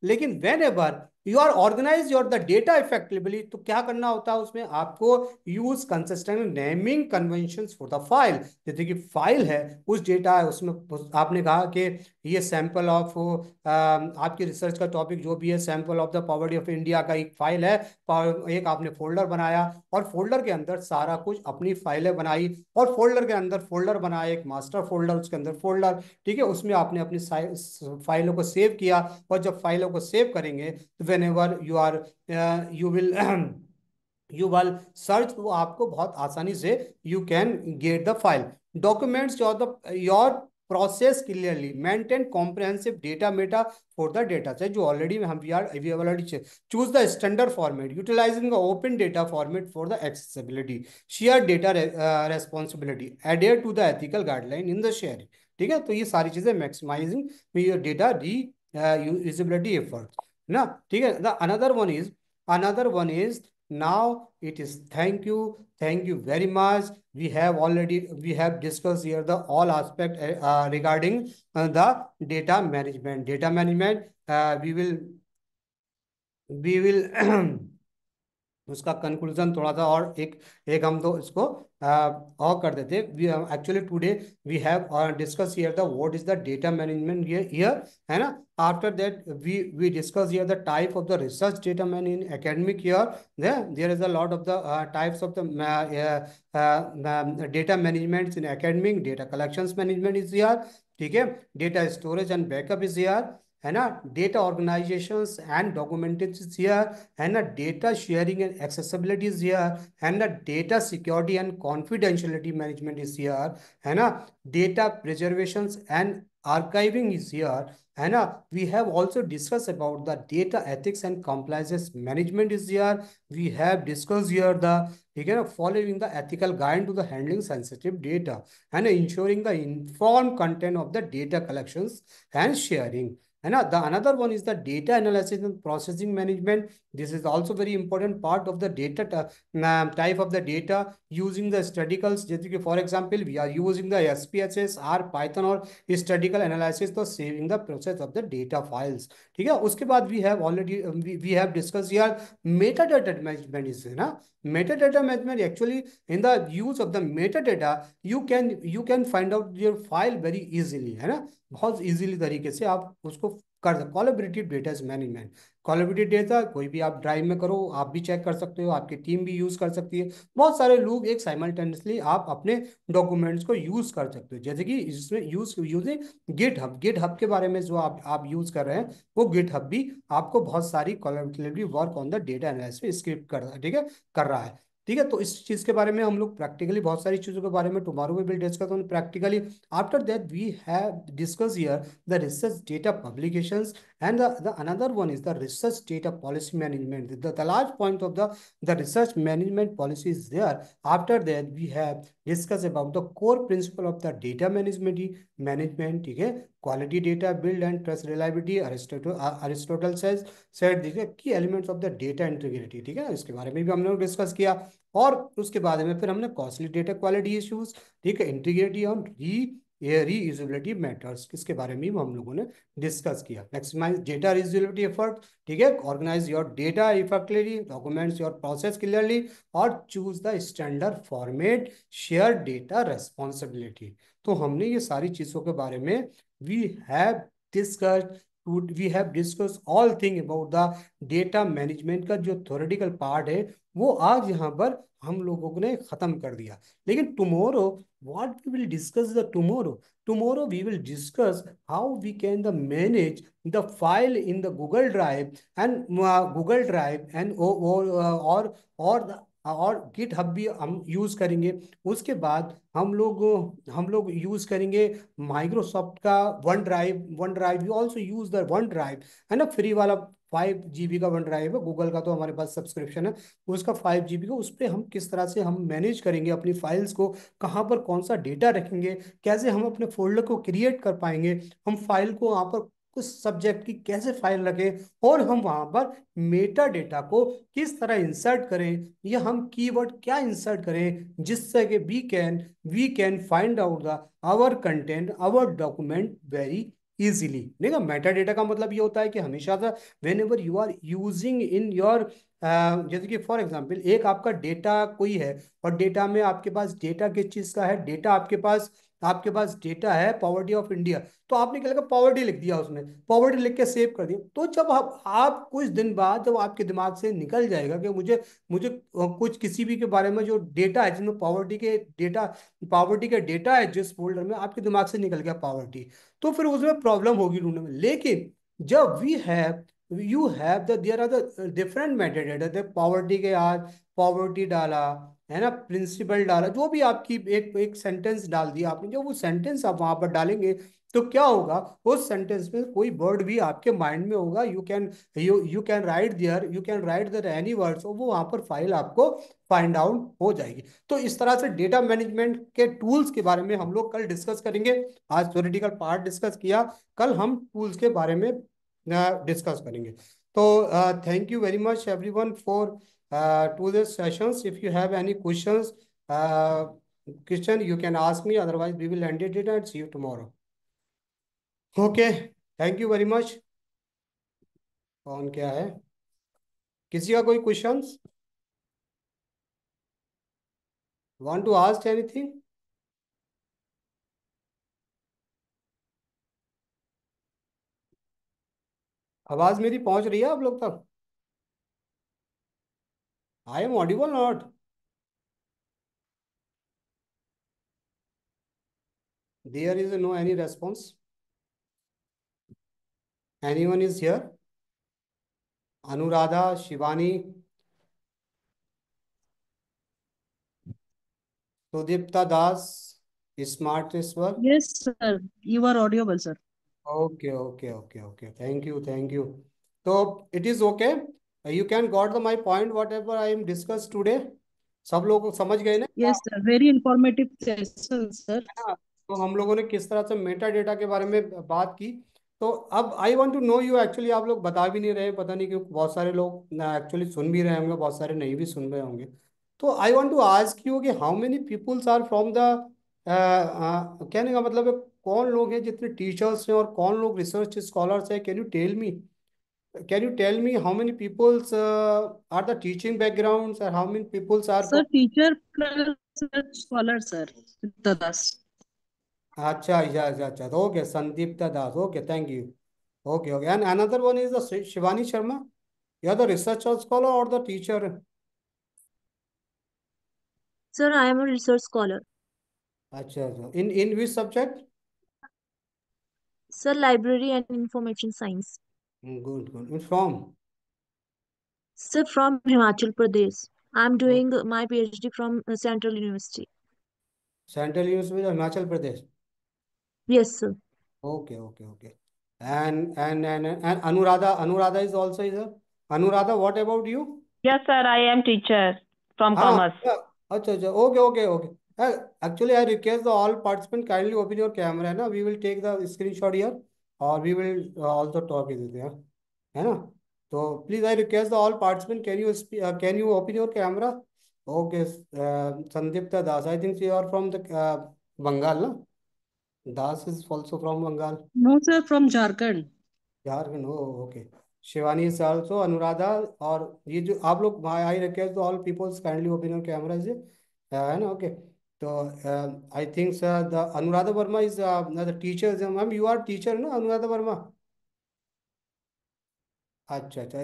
लेकिन whenever you are organize your the data effectively, तो क्या करना होता है उसमें, आपको use consistent naming convention for the file, जैसे कि फाइल है, उस डेटा है उसमें, आपने कहा कि ये सैंपल ऑफ आपकी रिसर्च का टॉपिक जो भी है, sample of the poverty of India का एक फाइल है, एक आपने फोल्डर बनाया, और फोल्डर के अंदर सारा कुछ अपनी फाइलें बनाई, और फोल्डर के अंदर फोल्डर बनाया, एक मास्टर फोल्डर, उसके अंदर फोल्डर, ठीक है, उसमें आपने अपनी फाइलों को सेव किया, और जब फाइलों को सेव करेंगे तो whenever you are you will you will search, तो आपको बहुत आसानी से you can get the file, documents your process clearly, maintain comprehensive data meta for the data set, जो ऑलरेडी हम we already choose the standard format, utilizing the open data format for the accessibility, share data responsibility, adhere to the ethical guideline in the sharing, ठीक है। तो ये सारी चीजें मैक्सिमाइजिंग योर डेटा री यूजिबिलिटी एफर्ट ना, ठीक है। The another one is now it is, thank you very much, we have discussed here the all aspect regarding the data management, we will उसका कंक्लूजन थोड़ा सा, और एक एक हम तो इसको और कर देते, actually today we have discuss here the what is the data management here, है ना। After that we discuss here the type of the research data man in academic here, there is a lot of the types of the data management in academic, data collections management is here, ठीक है, data storage and backup is here, है ना, data organizations and documentation is here, and the data sharing and accessibility is here, and the data security and confidentiality management is here, है ना, data preservations and archiving is here, है ना। We have also discussed about the data ethics and compliance management is here, we have discussed here the, ठीक है ना, following the ethical guide to the handling sensitive data, and ensuring the informed content of the data collections and sharing, है ना। The another one is the data analysis and processing management, this is also very important part of the data type of the data, using the staticals, जैसे कि for example we are using the SPSS R Python और statistical analysis, तो saving the process of the data files, ठीक है। उसके बाद we have already we have discussed here metadata management is, है ना, metadata management, actually in the use of the metadata you can find out your file very easily, है ना, बहुत इजीली तरीके से आप उसको कर, collaborative data management, collaborative data कोई भी आप ड्राइव में करो, आप भी चेक कर सकते हो, आपकी टीम भी यूज कर सकती है, बहुत सारे लोग एक साइमल्टेनियसली आप अपने डॉक्यूमेंट्स को यूज कर सकते हो, जैसे कि इसमें यूजिंग गिट हब के बारे में जो आप यूज कर रहे हैं, वो गिट हब भी आपको बहुत सारी collaborative work on the data analysis script कर रहा है, ठीक है, कर रहा है, ठीक है। तो इस चीज के बारे में हम लोग प्रैक्टिकली बहुत सारी चीजों के बारे में टुमारो में भी discuss on practically, after that we have discuss here the research data publications And the another one is the research data policy management. The large point of the research management policy is there. After that, we have discussed about the core principle of the data management. ठीक है, quality data build and trust reliability. Aristotle said these are key elements of the data integrity. ठीक है, इसके बारे में भी हम लोग डिस्कस किया। और उसके बाद में फिर हमने कॉस्टली डेटा क्वालिटी इश्यूज, ठीक है, इंटीग्रिटी और रीयूजेबिलिटी मैटर्स, किसके बारे में भी हम लोगों ने डिस्कस किया। मैक्सिमाइज डेटा रीयूजेबिलिटी एफर्ट, ठीक है, organize your data effectively, documents your process clearly, और choose the standard format, share data responsibility. तो हमने ये सारी चीजों के बारे में we have discussed, we have discuss all thing about the data management का जो थ्योरेटिकल पार्ट है वो आज यहाँ पर हम लोगों ने खत्म कर दिया। लेकिन tomorrow what we will discuss the tomorrow we will discuss how we can the manage the file in the Google drive and और गिट हब भी हम यूज करेंगे। उसके बाद हम लोग यूज करेंगे माइक्रोसॉफ्ट का one drive you also use the one drive, है ना, फ्री वाला 5 GB का वन ड्राइव है। गूगल का तो हमारे पास सब्सक्रिप्शन है, उसका 5 GB का। उस पर हम किस तरह से हम मैनेज करेंगे अपनी फाइल्स को, कहाँ पर कौन सा डेटा रखेंगे, कैसे हम अपने फोल्डर को क्रिएट कर पाएंगे, हम फाइल को वहाँ पर कुछ सब्जेक्ट की कैसे फाइल रखें, और हम वहाँ पर मेटा डेटा को किस तरह इंसर्ट करें, या हम कीवर्ड क्या इंसर्ट करें जिससे कि we can find out the our content, our document very easily. देखा, मेटा डेटा का मतलब ये होता है कि हमेशा से whenever you are using in your, जैसे कि फॉर एग्जांपल एक आपका डेटा कोई है, और डेटा में आपके पास डेटा किस चीज का है, डेटा आपके पास डेटा है पॉवर्टी ऑफ इंडिया। तो आपने क्या लगा, पॉवर्टी लिख दिया, उसमें पॉवर्टी लिख के सेव कर दिया। तो जब आप कुछ दिन बाद जब आपके दिमाग से निकल जाएगा कि मुझे मुझे कुछ किसी भी के बारे में जो डेटा है जिसमें पॉवर्टी के डेटा है, जिस फोल्डर में आपके दिमाग से निकल गया पॉवर्टी, तो फिर उसमें प्रॉब्लम होगी ढूंढने में। लेकिन जब we have you have the there are the different metadata, poverty के आज पॉवर्टी डाला, है ना, प्रिंसिपल डाला, जो भी आपकी एक एक सेंटेंस डाल दिया आपने, जो वो सेंटेंस आप वहां पर डालेंगे तो क्या होगा, उस सेंटेंस में कोई वर्ड भी आपके माइंड में होगा, you can write there any words, और वो वहां पर फाइल आपको फाइंड आउट हो जाएगी। तो इस तरह से डेटा मैनेजमेंट के टूल्स के बारे में हम लोग कल डिस्कस करेंगे। आज थ्योरेटिकल पार्ट डिस्कस किया, कल हम टूल्स के बारे में डिस्कस करेंगे। तो thank you very much everyone for to this sessions. If you have any questions, Christian, you can ask me. Otherwise, we will end it and see you tomorrow. Okay. Thank you very much. कौन क्या है? किसी का कोई questions? Want to ask anything? आवाज मेरी पहुंच रही है आप लोग तक? I am audible or not? There is no any response. Anyone is here? Anuradha, Shivani, Sudipta Das, Smarteswar. Yes, sir. You are audible, sir. Okay, okay, okay, okay. Thank you, thank you. So it is okay. You can got the my point whatever I am discussed today. सब लोग समझ गए ना क्या? Yes, sir. Very informative session, sir. है ना? तो हम लोगों ने किस तरह से मेटा डेटा के बारे में बात की। तो अब I want to know you, actually आप लोग बता भी नहीं रहे, पता नहीं क्यों, बहुत सारे लोग एक्चुअली सुन भी रहे होंगे, बहुत सारे नहीं भी सुन रहे होंगे। तो I want to ask you कि how many peoples are from the, कहने का मतलब है कौन लोग हैं जितने टीचर्स हैं और कौन लोग रिसर्च स्कॉलर्स हैं। Can you tell me how many peoples are the teaching backgrounds और how many peoples are. Sir, teacher plus scholar, sir. Dadas. अच्छा, अच्छा, अच्छा, अच्छा, okay, Sandipta Das, okay, thank you. Okay, okay, and another one is the Shivani Sharma, you are the research scholar और the teacher? Sir, I am a research scholar. अच्छा, अच्छा, in which subject? Sir, library and information science. Good, good, in from? Sir, from Himachal Pradesh. I am doing my PhD from Central University. Central university Himachal Pradesh. Yes, sir. Okay, okay, okay, And Anuradha is also here. Anuradha, what about you? Yes, sir. I am teacher from हाँ commerce. yeah, अच्छा अच्छा okay. Actually, I request the all participant kindly open your camera है ना. We will take the screenshot here or we will also talk with it है ना. तो please I request the all participant can you open your camera? Okay, Sandipta Das. I think you are from the Bengal, na? Das is also from Bengal. No, sir, from Jharkhand. Jharkhand हो okay. Shivani is also. Anuradha. और ये जो आप लोग I request all peoples kindly open your cameras है ना. ओके. तो I think the Anuradha Verma is the teacher. Ma'am you are teacher ना अनुराधा वर्मा. अच्छा अच्छा.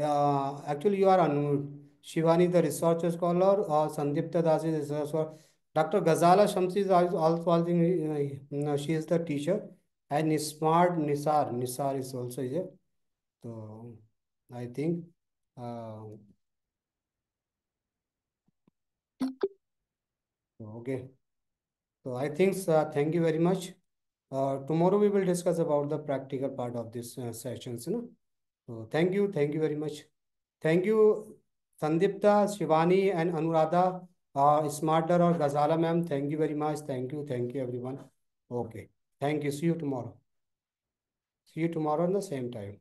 Actually you are unmute. Shivani the research scholar or Sandipta Das is researcher. Dr. Ghazala Shamsi is also I think she is the teacher. And Smart Nisar is also here. So I think okay. So I think thank you very much. Tomorrow we will discuss about the practical part of this sessions. No? So thank you very much. Thank you, Sandipta, Shivani, and Anuradha, Smarter or Ghazala ma'am. Thank you very much. Thank you everyone. Okay. Thank you. See you tomorrow. See you tomorrow on the same time.